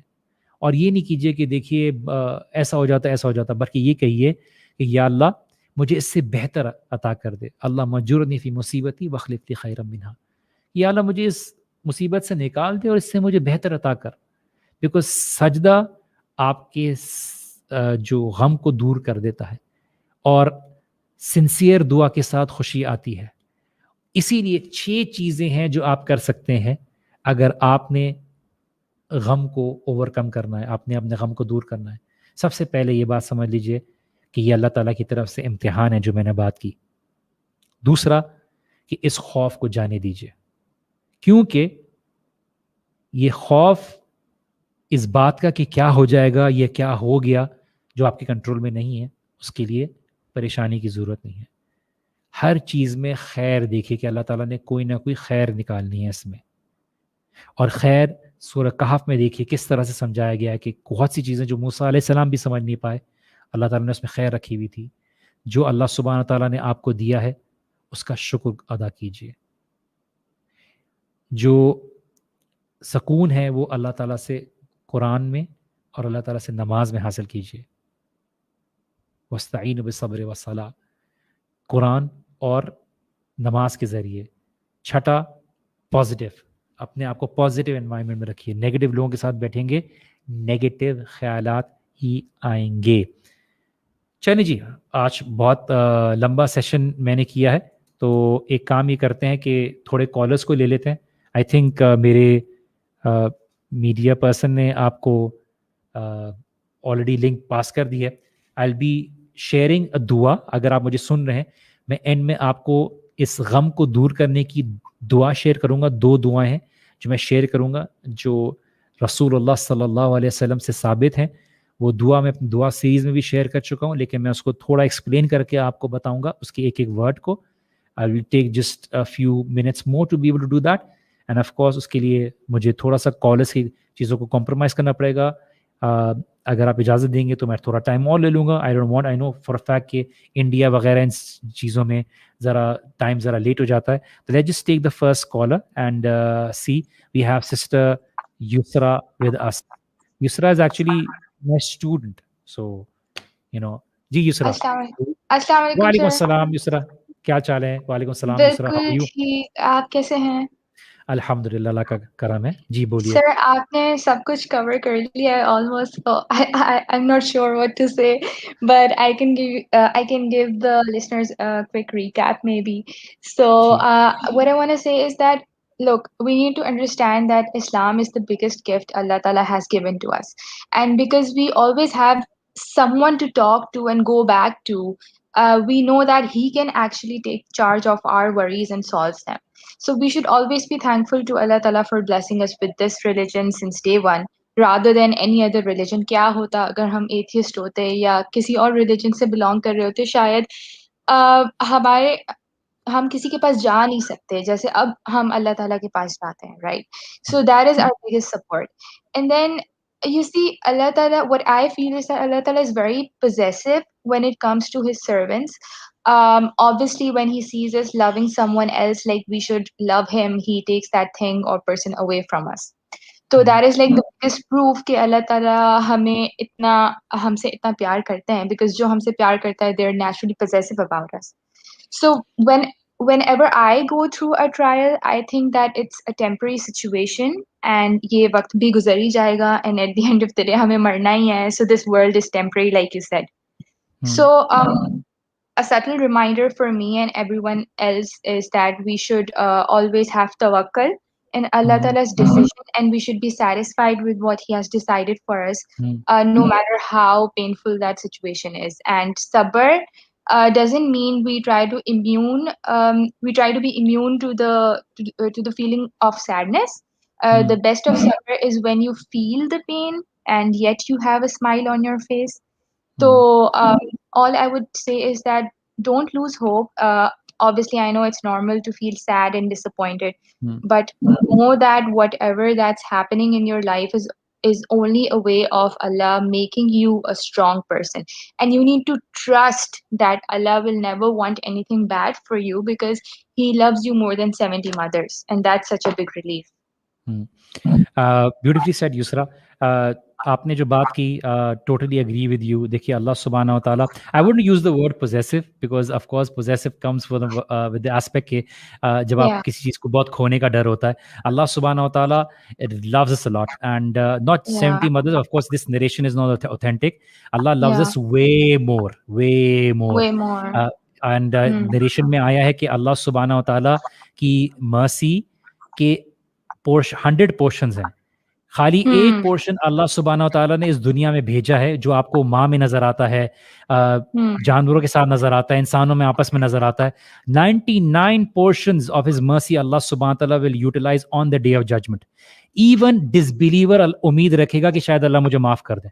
اور یہ نہیں کیجیے کہ دیکھیے ایسا ہو جاتا، بلکہ یہ کہیے کہ یا اللہ مجھے اس سے بہتر عطا کر دے. اللہ مجرنی فی مصیبتی واخلف لی خیرا منہا. یا اللہ مجھے اس مصیبت سے نکال دے اور اس سے مجھے بہتر عطا کر. بیکاز سجدہ آپ کے جو غم کو دور کر دیتا ہے اور سنسیئر دعا کے ساتھ خوشی آتی ہے. اسی لیے 6 چیزیں ہیں جو آپ کر سکتے ہیں اگر آپ نے غم کو اوور کم کرنا ہے, آپ نے اپنے غم کو دور کرنا ہے. سب سے پہلے یہ بات سمجھ لیجئے کہ یہ اللہ تعالیٰ کی طرف سے امتحان ہے جو میں نے بات کی. دوسرا کہ اس خوف کو جانے دیجئے, کیونکہ یہ خوف اس بات کا کہ کیا ہو جائے گا, یہ کیا ہو گیا, جو آپ کے کنٹرول میں نہیں ہے, اس کے لیے پریشانی کی ضرورت نہیں ہے. ہر چیز میں خیر دیکھیے کہ اللہ تعالیٰ نے کوئی نہ کوئی خیر نکالنی ہے اس میں. اور خیر سورہ کہف میں دیکھیے کس طرح سے سمجھایا گیا ہے کہ بہت سی چیزیں جو موسیٰ علیہ السلام بھی سمجھ نہیں پائے, اللہ تعالیٰ نے اس میں خیر رکھی ہوئی تھی. جو اللہ سبحانہ تعالیٰ نے آپ کو دیا ہے اس کا شکر ادا کیجیے. جو سکون ہے وہ اللہ تعالیٰ سے قرآن میں اور اللہ تعالیٰ سے نماز میں حاصل کیجیے. وَاسْتَعِينُوا بِالصَّبْرِ وَالصَّلَاةِ, قرآن اور نماز کے ذریعے. چھٹا پازیٹیو, اپنے آپ کو پازیٹیو انوائرمنٹ میں رکھیے. نیگیٹو لوگوں کے ساتھ بیٹھیں گے نیگیٹو خیالات ہی آئیں گے. چلیں جی, آج بہت لمبا سیشن میں نے کیا ہے, تو ایک کام یہ کرتے ہیں کہ تھوڑے کالرز کو لے لیتے ہیں. آئی تھنک میرے میڈیا پرسن نے آپ کو آلریڈی لنک پاس کر دی ہے. آئی ول بی شیئرنگ اے دعا. اگر آپ مجھے سن رہے ہیں, میں اینڈ میں آپ کو اس غم کو دور کرنے کی دعا شیئر کروں گا. 2 دعائیں ہیں جو میں شیئر کروں گا جو رسول اللہ صلی اللہ علیہ وسلم سے ثابت ہیں. وہ دعا میں اپنی دعا سیریز میں بھی شیئر کر چکا ہوں, لیکن میں اس کو تھوڑا ایکسپلین کر کے آپ کو بتاؤں گا اس کے ایک ایک ورڈ کو. I will take just a few minutes more to be able to do that. And of course اس کے لیے مجھے تھوڑا سا کالرس کی چیزوں کو کمپرومائز کرنا پڑے گا. اگر آپ اجازت دیں گے تو میں تھوڑا ٹائم اور لے لوں گا. I don't want, I know for a fact کہ انڈیا وغیرہ ان چیزوں میں ذرا ٹائم ذرا لیٹ ہو جاتا ہے. تو let just take the first caller and see we have sister Yusra with us. Yusra is actually my student, so you know. جی یسرا. السلام علیکم وعلیکم سر. السلام یسرا, کیا چال ہے؟ وعلیکم السلام یسرا, ہاؤ آر بالکل یو؟ ٹھیک, آپ کیسے ہیں؟ الحمد للہ, اللہ کا کرم ہے. جی بولیے. سر آپ نے سب کچھ کور کر لیا ہے almost. I am not sure what to say, but I can give the listeners quick recap maybe. So جی what I want to say is that, look, we need to understand that Islam is the biggest gift Allah Ta'ala has given to us. And because we always have someone to talk to and go back to, we know that He can actually take charge of our worries and solve them. So we should always be thankful to Allah Ta'ala for blessing us with this religion since day one, rather than any other religion. کیا ہوتا اگر ہم atheist ہوتے یا کسی اور religion سے belong کر رہے ہوتے, شاید ہمارے ہم کسی کے پاس جا نہیں سکتے جیسے اب ہم اللہ تعالیٰ کے پاس جاتے ہیں, right? So that is our biggest support. And then you see, Allah Ta'ala, what I feel is that Allah Ta'ala is very possessive when it comes to His servants. Obviously, when He sees us loving someone else like we should love Him, He takes that thing or person away from us. So that is like the biggest proof کہ اللہ تعالیٰ ہم سے اتنا پیار کرتے ہیں, because جو ہم سے پیار کرتا ہے, they're naturally possessive about us. So whenever I go through a trial, I think that it's a temporary situation and یہ وقت بھی گزر ہی جائے گا, and at the end of the day ہمیں مرنا ہی ہے. So this world is temporary, like you said. So a subtle reminder for me and everyone else is that we should always have tawakkul in Allah Ta'ala's decision, and we should be satisfied with what He has decided for us, no matter how painful that situation is. And sabr doesn't mean we try to be immune to the feeling of sadness. The best of sabr is when you feel the pain and yet you have a smile on your face. So all I would say is that don't lose hope. Obviously, I know it's normal to feel sad and disappointed, but know that whatever that's happening in your life is only a way of Allah making you a strong person. And you need to trust that Allah will never want anything bad for you, because He loves you more than 70 mothers. And that's such a big relief. Beautifully said Yusra. آپ نے جو بات کی totally agree with you. دیکھیے اللہ سبحانہ و تعالیٰ, I wouldn't use the word possessive because of course possessive comes with the aspect کہ جب آپ Yeah. کسی چیز کو بہت کھونے کا ڈر ہوتا ہے. اللہ سبحانہ و تعالیٰ loves us a lot and not Yeah. 70 mothers, of course this narration is not authentic. Allah loves Yeah. us way more. Way more. And narration میں آیا ہے کہ اللہ سبحانہ و تعالیٰ کی مرسی کے 100 پورشنز ہیں, خالی ایک پورشن اللہ سبحانہ و تعالیٰ نے اس دنیا میں بھیجا ہے جو آپ کو ماں میں نظر آتا ہے, جانوروں کے ساتھ نظر آتا ہے, انسانوں میں آپس میں نظر آتا ہے. 99 portions of his mercy اللہ سبحانہ و تعالیٰ will utilize on the day of judgment. Even disbeliever امید رکھے گا کہ شاید اللہ مجھے معاف کر دے,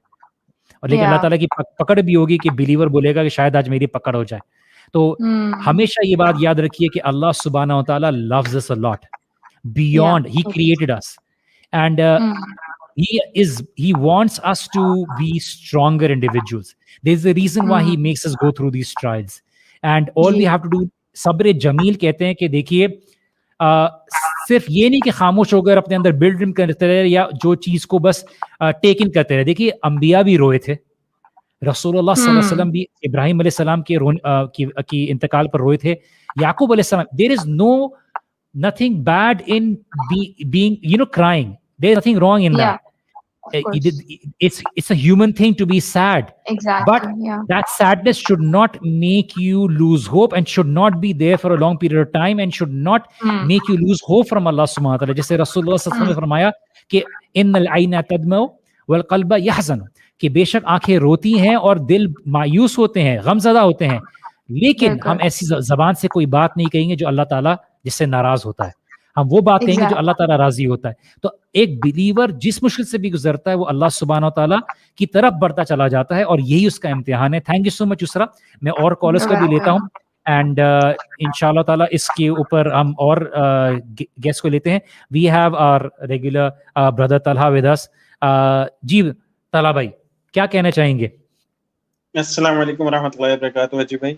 اور لیکن اللہ تعالیٰ کی پکڑ بھی ہوگی کہ بلیور بولے گا کہ شاید آج میری پکڑ ہو جائے. تو ہمیشہ یہ بات یاد رکھیے کہ اللہ سبحانہ و تعالیٰ loves us a lot beyond. He created us and he wants us to be stronger individuals. There's a reason why he makes us go through these trials and all we have to do. صبر جمیل کہتے ہیں کہ دیکھیے صرف یہ نہیں کہ خاموش ہو کر اپنے اندر بلڈ کرتے رہے یا جو چیز کو بس ٹیک ان کرتے رہے. دیکھیے انبیاء بھی روئے تھے, رسول اللہ صلی اللہ علیہ وسلم بھی ابراہیم علیہ السلام کی انتقال پر روئے تھے, یعقوب علیہ السلام. There is nothing bad in being crying. There is nothing wrong in that. It's a human thing to be sad. Exactly. But that sadness should not make you lose hope and should not be there for a long period of time and should not make you lose hope from Allah subhanahu wa ta'ala. جیسے رسول اللہ صلی اللہ علیہ وسلم نے فرمایا کہ ان العین تدمع والقلب يحزن, کہ بے شک آنکھیں روتی ہیں اور دل مایوس ہوتے ہیں, غم زدہ ہوتے ہیں, لیکن ہم ایسی زبان سے کوئی بات نہیں کہیں گے جو اللہ تعالیٰ جس سے ناراض ہوتا ہے. ہم وہ بات کہیں گے جو اللہ تعالیٰ راضی ہوتا ہے. تو ایک بلیور جس مشکل سے بھی گزرتا ہے وہ اللہ سبحانہ و تعالیٰ کی طرف بڑھتا چلا جاتا ہے, اور یہی اس کا امتحان ہے. تھینک یو سو مچ یسرا. میں اور کالرس کا بھی لیتا ہوں اینڈ ان شاء اللہ تعالیٰ اس کے اوپر ہم اور گیسٹ کو لیتے ہیں. We have our regular brother Talha with us. جی طلحہ بھائی کیا کہنا چاہیں گے؟ السلام علیکم ورحمۃ اللہ وبرکاتہ. وجی بھائی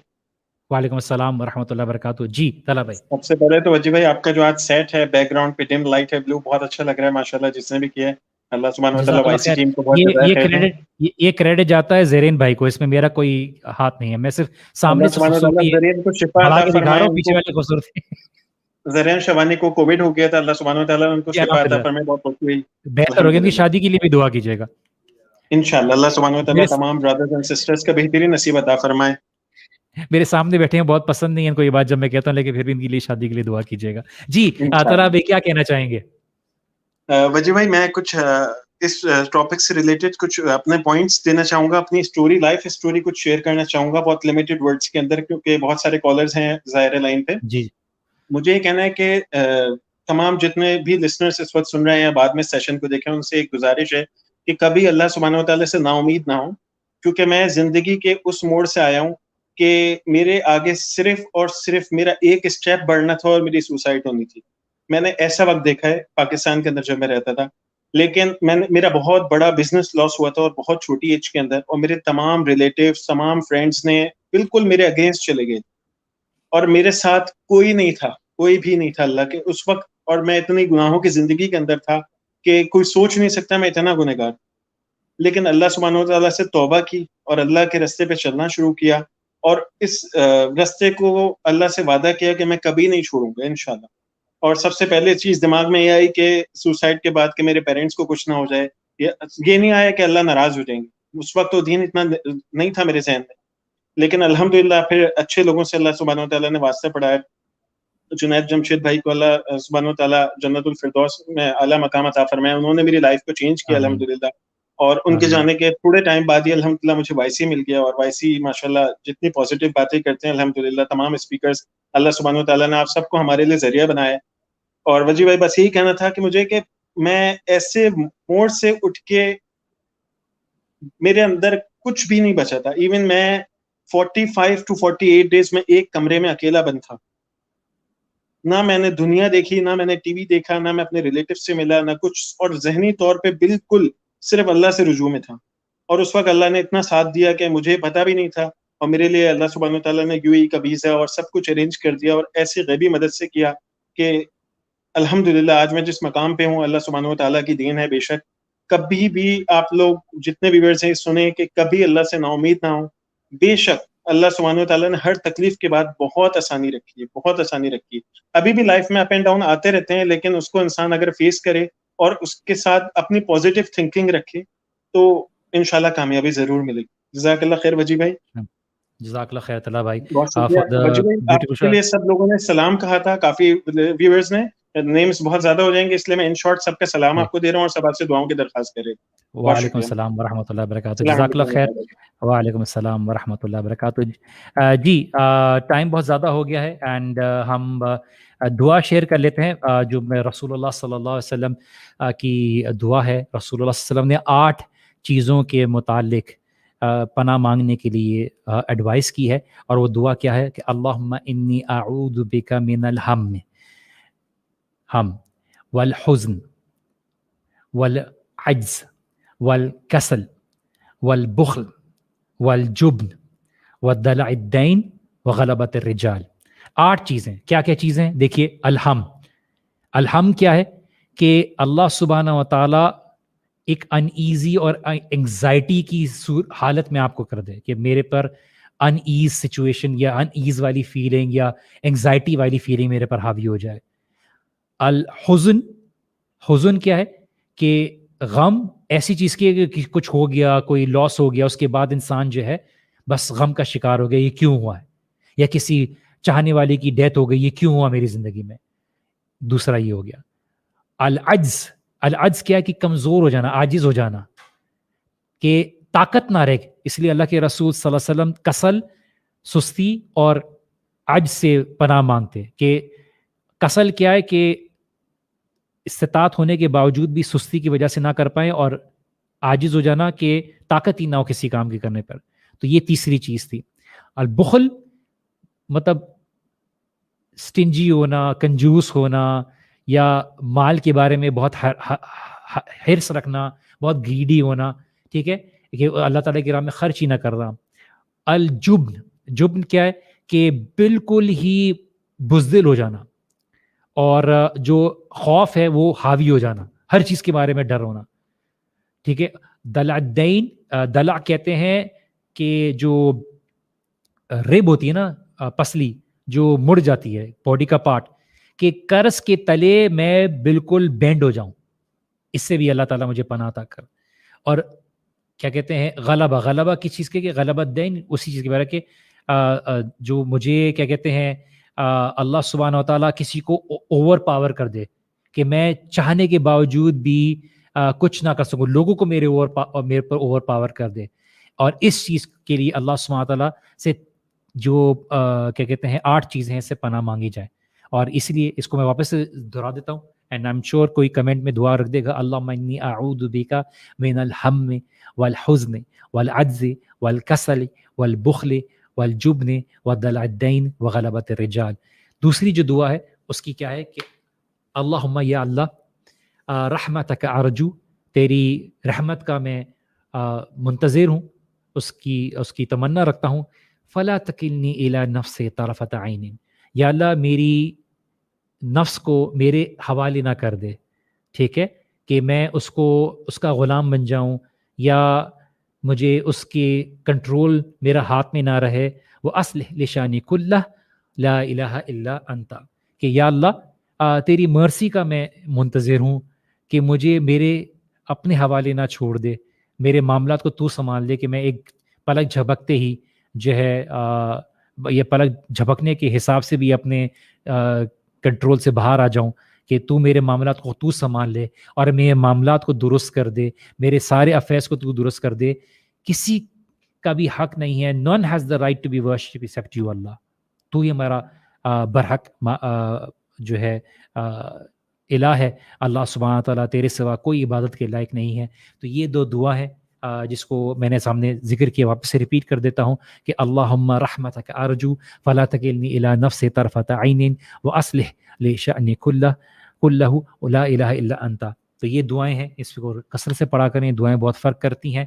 وعلیکم السلام ورحمۃ اللہ وبرکاتہ. جی طلحہ بھائی, سب سے پہلے تو وجی بھائی آپ کا جو آج سیٹ ہے بیک گراؤنڈ پہ ڈم لائٹ ہے بلو, بہت اچھا لگ رہا ہے ماشاء اللہ جس نے بھی کیا ہے. اللہ سبحانہ و تعالیٰ وائی سی ٹیم کو بہت یہ کریڈٹ جاتا ہے زرین بھائی کو, اس میں میرا کوئی ہاتھ نہیں ہے. میں صرف سامنے سے زرین کو شفا عطا فرمائے. پیچھے والے خوبصورت زرین شوانی کو کووڈ ہو گیا تھا, اللہ سبحانہ و تعالیٰ نے ان کو شفا عطا فرمائے, بہت خوشی ہوئی. بہتر ہو گیا, ان کی شادی کے لیے بھی دعا کیجیے گا انشاءاللہ. اللہ سبحانہ و تعالیٰ تمام برادرز اینڈ سسٹرز کا بہترین نصیب عطا فرمائے. میرے سامنے بیٹھے ہیں, بہت پسند نہیں ہے ان کو یہ بات جب میں کہتا ہوں, لیکن پھر بھی ان کے لیے شادی کے لیے دعا کیجیے گا. جی طلحہ بھائی کیا کہنا چاہیں گے؟ وجی بھائی میں کچھ اس ٹاپک سے ریلیٹڈ کچھ اپنے پوائنٹس دینا چاہوں گا, اپنی اسٹوری لائف اسٹوری کچھ شیئر کرنا چاہوں گا بہت لمیٹڈ ورڈز کے اندر, کیونکہ بہت سارے کالرز ہیں ظاہر لائن پہ. جی مجھے یہ کہنا ہے کہ تمام جتنے بھی لسنرز اس وقت سن رہے ہیں بعد میں سیشن کو دیکھیں, ان سے ایک گزارش ہے کہ کبھی اللہ سبحانہ و تعالیٰ سے نا امید نہ ہوں, کیونکہ میں زندگی کے اس موڑ سے آیا ہوں کہ میرے آگے صرف اور صرف میرا ایک اسٹیپ بڑھنا تھا اور میری سوسائڈ ہونی تھی. میں نے ایسا وقت دیکھا ہے پاکستان کے اندر جب میں رہتا تھا, لیکن میرا بہت بڑا بزنس لاس ہوا تھا اور بہت چھوٹی ایج کے اندر, اور میرے تمام ریلیٹیوز تمام فرینڈس نے بالکل میرے اگینسٹ چلے گئے, اور میرے ساتھ کوئی نہیں تھا, کوئی بھی نہیں تھا اللہ کے اس وقت, اور میں اتنی گناہوں کی زندگی کے اندر تھا کہ کوئی سوچ نہیں سکتا میں اتنا گنہگار. لیکن اللہ سبحانہ و تعالیٰ سے توبہ کی اور اللہ کے راستے پہ چلنا شروع کیا, اور اس راستے کو اللہ سے وعدہ کیا کہ میں کبھی نہیں چھوڑوں گا انشاءاللہ. اور سب سے پہلے چیز دماغ میں یہ آئی کہ سوسائڈ کے بعد کہ میرے پیرنٹس کو کچھ نہ ہو جائے, یہ نہیں آیا کہ اللہ ناراض ہو جائیں گے. اس وقت تو دین اتنا نہیں تھا میرے ذہن میں, لیکن الحمدللہ پھر اچھے لوگوں سے اللہ سبحانہ و تعالیٰ نے واسطہ پڑھایا. جنید جمشید بھائی کو اللہ سبحانہ و تعالیٰ جنت الفردوس میں اعلیٰ مقام عطا فرمایا, انہوں نے میری لائف کو چینج کیا الحمدللہ. اور ان کے جانے کے تھوڑے ٹائم بعد ہی الحمدللہ مجھے وائی سی مل گیا, اور وائی سی ماشاءاللہ جتنی پازیٹیو باتیں کرتے ہیں الحمدللہ تمام اسپیکرز, اللہ سبحانہ و تعالیٰ نے آپ سب کو ہمارے لیے ذریعہ بنایا. اور وجی بھائی بس یہی کہنا تھا کہ مجھے کہ میں ایسے موڑ سے اٹھ کے میرے اندر کچھ بھی نہیں بچا تھا. ایون میں 45 to 48 ڈیز میں ایک کمرے میں اکیلا بند تھا, نہ میں نے دنیا دیکھی, نہ میں نے ٹی وی دیکھا, نہ میں اپنے ریلیٹیو سے ملا, نہ کچھ, اور ذہنی طور پہ بالکل صرف اللہ سے رجوع میں تھا. اور اس وقت اللہ نے اتنا ساتھ دیا کہ مجھے پتا بھی نہیں تھا, اور میرے لیے اللہ سبحانہ و تعالیٰ نے UAE کا ویزا اور سب کچھ ارینج کر دیا, اور ایسی غیبی مدد سے کیا کہ الحمدللہ آج میں جس مقام پہ ہوں اللہ سبحانہ و تعالیٰ کی دین ہے. بے شک کبھی بھی آپ لوگ جتنے بھی ویورز ہیں سنیں کہ کبھی اللہ سے نا امید نہ ہوں. بے شک اللہ سبحانہ و تعالیٰ نے ہر تکلیف کے بعد بہت آسانی رکھی ہے, بہت آسانی رکھی ہے. ابھی بھی لائف میں اپ اینڈ ڈاؤن آتے رہتے ہیں, لیکن اس کو انسان اگر فیس کرے اور اس کے ساتھ اپنی پازیٹیو تھنکنگ رکھے تو انشاءاللہ کامیابی ضرور ملے گی. جزاک اللہ خیر وجی بھائی. جزاک اللہ خیر طلحہ بھائی. بہت شکریہ وجی بھائی. آپ کے لیے سب لوگوں نے سلام کہا تھا, کافی ویورز نے, نیمز بہت زیادہ ہو جائیں گے اس لیے میں ان شارٹ سب کا سلام آپ کو دے رہا ہوں اور سب آپ سے دعاؤں کی درخواست کر رہے ہیں. وعلیکم السلام ورحمۃ اللہ وبرکاتہ. جزاک اللہ خیر. وعلیکم السلام ورحمۃ اللہ وبرکاتہ. جی ٹائم بہت زیادہ ہو گیا ہے اینڈ ہم دعا شیئر کر لیتے ہیں جو میں رسول اللہ صلی اللہ علیہ وسلم کی دعا ہے. رسول اللہ صلی اللہ علیہ وسلم نے 8 چیزوں کے متعلق پناہ مانگنے کے لیے ایڈوائس کی ہے, اور وہ دعا کیا ہے کہ اللہم انی اعوذ بک من الہم والحزن والعجز والکسل والبخل والجبن ودلع الدین وغلبۃ الرجال. 8 چیزیں. کیا کیا چیزیں؟ دیکھیے, الہم کیا ہے کہ اللہ سبحانہ و تعالیٰ ایک ان ایزی اور انگزائٹی کی حالت میں آپ کو کر دے کہ میرے پر ان ایز سچویشن یا ان ایز والی فیلنگ یا انگزائٹی والی فیلنگ میرے پر حاوی ہو جائے. حزن کیا ہے کہ غم ایسی چیز کی کہ کچھ ہو گیا, کوئی لاس ہو گیا, اس کے بعد انسان جو ہے بس غم کا شکار ہو گیا, یہ کیوں ہوا ہے, یا کسی چاہنے والے کی ڈیتھ ہو گئی, یہ کیوں ہوا میری زندگی میں. دوسرا یہ ہو گیا. العجز کیا ہے کہ کمزور ہو جانا, عاجز ہو جانا, کہ طاقت نہ رہے. اس لیے اللہ کے رسول صلی اللہ علیہ وسلم کسل, سستی اور عجز سے پناہ مانگتے. کہ کسل کیا ہے کہ استطاعت ہونے کے باوجود بھی سستی کی وجہ سے نہ کر پائیں, اور عاجز ہو جانا کہ طاقت ہی نہ ہو کسی کام کے کرنے پر. تو یہ تیسری چیز تھی. البخل مطلب سٹنجی ہونا, کنجوس ہونا, یا مال کے بارے میں بہت حرص رکھنا, بہت گریڈی ہونا, ٹھیک ہے, کہ اللہ تعالیٰ کی راہ میں خرچ ہی نہ کرنا. جبن کیا ہے کہ بالکل ہی بزدل ہو جانا, اور جو خوف ہے وہ حاوی ہو جانا, ہر چیز کے بارے میں ڈر ہونا, ٹھیک ہے. دلع الدین, دلع کہتے ہیں کہ جو رب ہوتی ہے نا, پسلی جو مڑ جاتی ہے, باڈی کا پارٹ, کہ قرض کے تلے میں بالکل بینڈ ہو جاؤں, اس سے بھی اللہ تعالیٰ مجھے پناہ عطا کر. اور کیا کہتے ہیں غلبہ کس چیز کے, کہ غلبہ دین اسی چیز کے بارے کہ جو مجھے کیا کہتے ہیں اللہ سبحانہ و تعالیٰ کسی کو اوور پاور کر دے, کہ میں چاہنے کے باوجود بھی کچھ نہ کر سکوں, لوگوں کو میرے پر اوور پاور کر دے. اور اس چیز کے لیے اللہ سبحانہ و تعالیٰ سے جو کیا کہتے ہیں 8 چیزیں ہیں, اس سے پناہ مانگی جائے. اور اس لیے اس کو میں واپس سے دہرا دیتا ہوں, اینڈ آئی ایم شیور کوئی کمنٹ میں دعا رکھ دے گا. اللہم انی اعوذ بک من الہم والحزن والعجز والکسل والبخل والجبن ودلع الدین وغلبۃ الرجال. دوسری جو دعا ہے اس کی کیا ہے کہ اللہم, یا اللہ, رحمتک ارجو, تیری رحمت کا میں منتظر ہوں, اس کی تمنا رکھتا ہوں. فلا تکلنی الی نفسی طرفۃ عین, یا اللہ میری نفس کو میرے حوالے نہ کر دے, ٹھیک ہے, کہ میں اس کا غلام بن جاؤں, یا مجھے اس کے کنٹرول میرا ہاتھ میں نہ رہے. وہ اصلح لشانی کلہ لا الہ الا انت, کہ یا اللہ تیری مرسی کا میں منتظر ہوں, کہ مجھے میرے اپنے حوالے نہ چھوڑ دے, میرے معاملات کو تو سنبھال دے, کہ میں ایک پلک جھپکتے ہی جو ہے یہ پلک جھپکنے کے حساب سے بھی اپنے کنٹرول سے باہر آ جاؤں, کہ تو میرے معاملات کو تو سنبھال لے, اور میرے معاملات کو درست کر دے, میرے سارے افیئرس کو تو درست کر دے. کسی کا بھی حق نہیں ہے, none has the right to be worshipped except you اللہ, تو یہ ہمارا برحق جو ہے الہ ہے. اللہ سبحانہ تعالیٰ, تیرے سوا کوئی عبادت کے لائق نہیں ہے. تو یہ 2 دعا ہے جس کو میں نے سامنے ذکر کیا, واپس سے ریپیٹ کر دیتا ہوں کہ اللہم رحمتک ارجو فلا تکلنی الی نفسی طرفۃ عین واصلح لشأنی کلہ لا الہ الا انت. تو یہ دعائیں ہیں، اس کو کثرت سے پڑھا کریں، دعائیں بہت فرق کرتی ہیں۔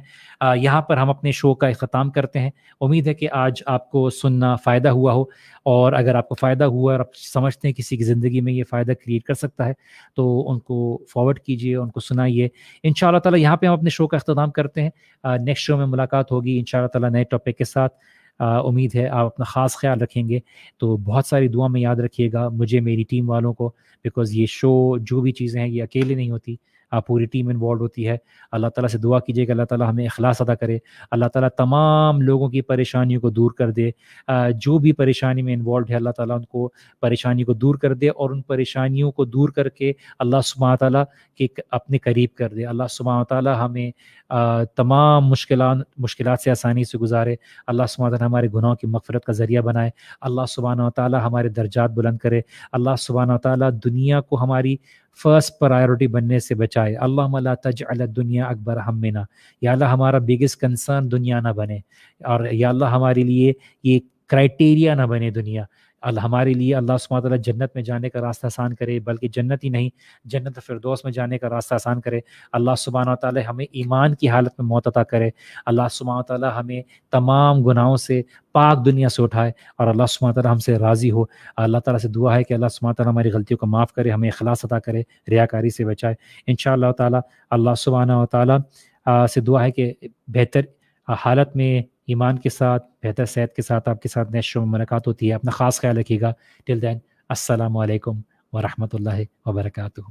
یہاں پر ہم اپنے شو کا اختتام کرتے ہیں۔ امید ہے کہ آج آپ کو سننا فائدہ ہوا ہو، اور اگر آپ کو فائدہ ہوا اور آپ سمجھتے ہیں کسی کی زندگی میں یہ فائدہ کریٹ کر سکتا ہے تو ان کو فارورڈ کیجیے، ان کو سنائیے۔ انشاءاللہ تعالی یہاں پہ ہم اپنے شو کا اختتام کرتے ہیں۔ نیکسٹ شو میں ملاقات ہوگی انشاءاللہ تعالی نئے ٹاپک کے ساتھ۔ امید ہے آپ اپنا خاص خیال رکھیں گے، تو بہت ساری دعا میں یاد رکھیے گا مجھے، میری ٹیم والوں کو، بیکاز یہ شو جو بھی چیزیں ہیں یہ اکیلے نہیں ہوتی، پوری ٹیم انوالو ہوتی ہے۔ اللہ تعالیٰ سے دعا کیجیے کہ اللہ تعالیٰ ہمیں اخلاص عطا کرے، اللہ تعالیٰ تمام لوگوں کی پریشانیوں کو دور کر دے، جو بھی پریشانی میں انوالوڈ ہے اللہ تعالیٰ ان کو پریشانی کو دور کر دے، اور ان پریشانیوں کو دور کر کے اللہ سبحانہ تعالیٰ کے اپنے قریب کر دے۔ اللہ سبحانہ تعالیٰ ہمیں تمام مشکلات سے آسانی سے گزارے، اللہ سبحانہ تعالیٰ ہمارے گناہوں کی مغفرت کا ذریعہ بنائے، اللہ سبحانہ تعالیٰ ہمارے درجات بلند کرے، اللہ سبحانہ تعالیٰ دنیا کو ہماری فرسٹ پرائیورٹی بننے سے بچائے۔ اللہم لا تجعل الدنیا اکبر ہمنا، یا اللہ ہمارا بگسٹ کنسرن دنیا نہ بنے، اور یا اللہ ہمارے لیے یہ کرائٹیریا نہ بنے دنیا۔ ہمارے لیے اللہ سبحانہ تعالیٰ جنت میں جانے کا راستہ آسان کرے، بلکہ جنت ہی نہیں، جنت فردوس میں جانے کا راستہ آسان کرے۔ اللہ سبحانہ تعالیٰ ہمیں ایمان کی حالت میں موت عطا کرے، اللہ سبحانہ تعالیٰ ہمیں تمام گناہوں سے پاک دنیا سے اٹھائے، اور اللہ سبحانہ تعالیٰ ہم سے راضی ہو۔ اللہ تعالیٰ سے دعا ہے کہ اللہ سبحانہ تعالیٰ ہماری غلطیوں کو معاف کرے، ہمیں اخلاص عطا کرے، ریاکاری سے بچائے انشاءاللہ تعالیٰ۔ اللہ سبحانہ تعالیٰ سے دعا ہے کہ بہتر حالت میں ایمان کے ساتھ، بہتر صحت کے ساتھ آپ کے ساتھ نیکسٹ شو میں ملاقات ہوتی ہے۔ اپنا خاص خیال رکھیے گا۔ ٹل دین السلام علیکم ورحمۃ اللہ وبرکاتہ۔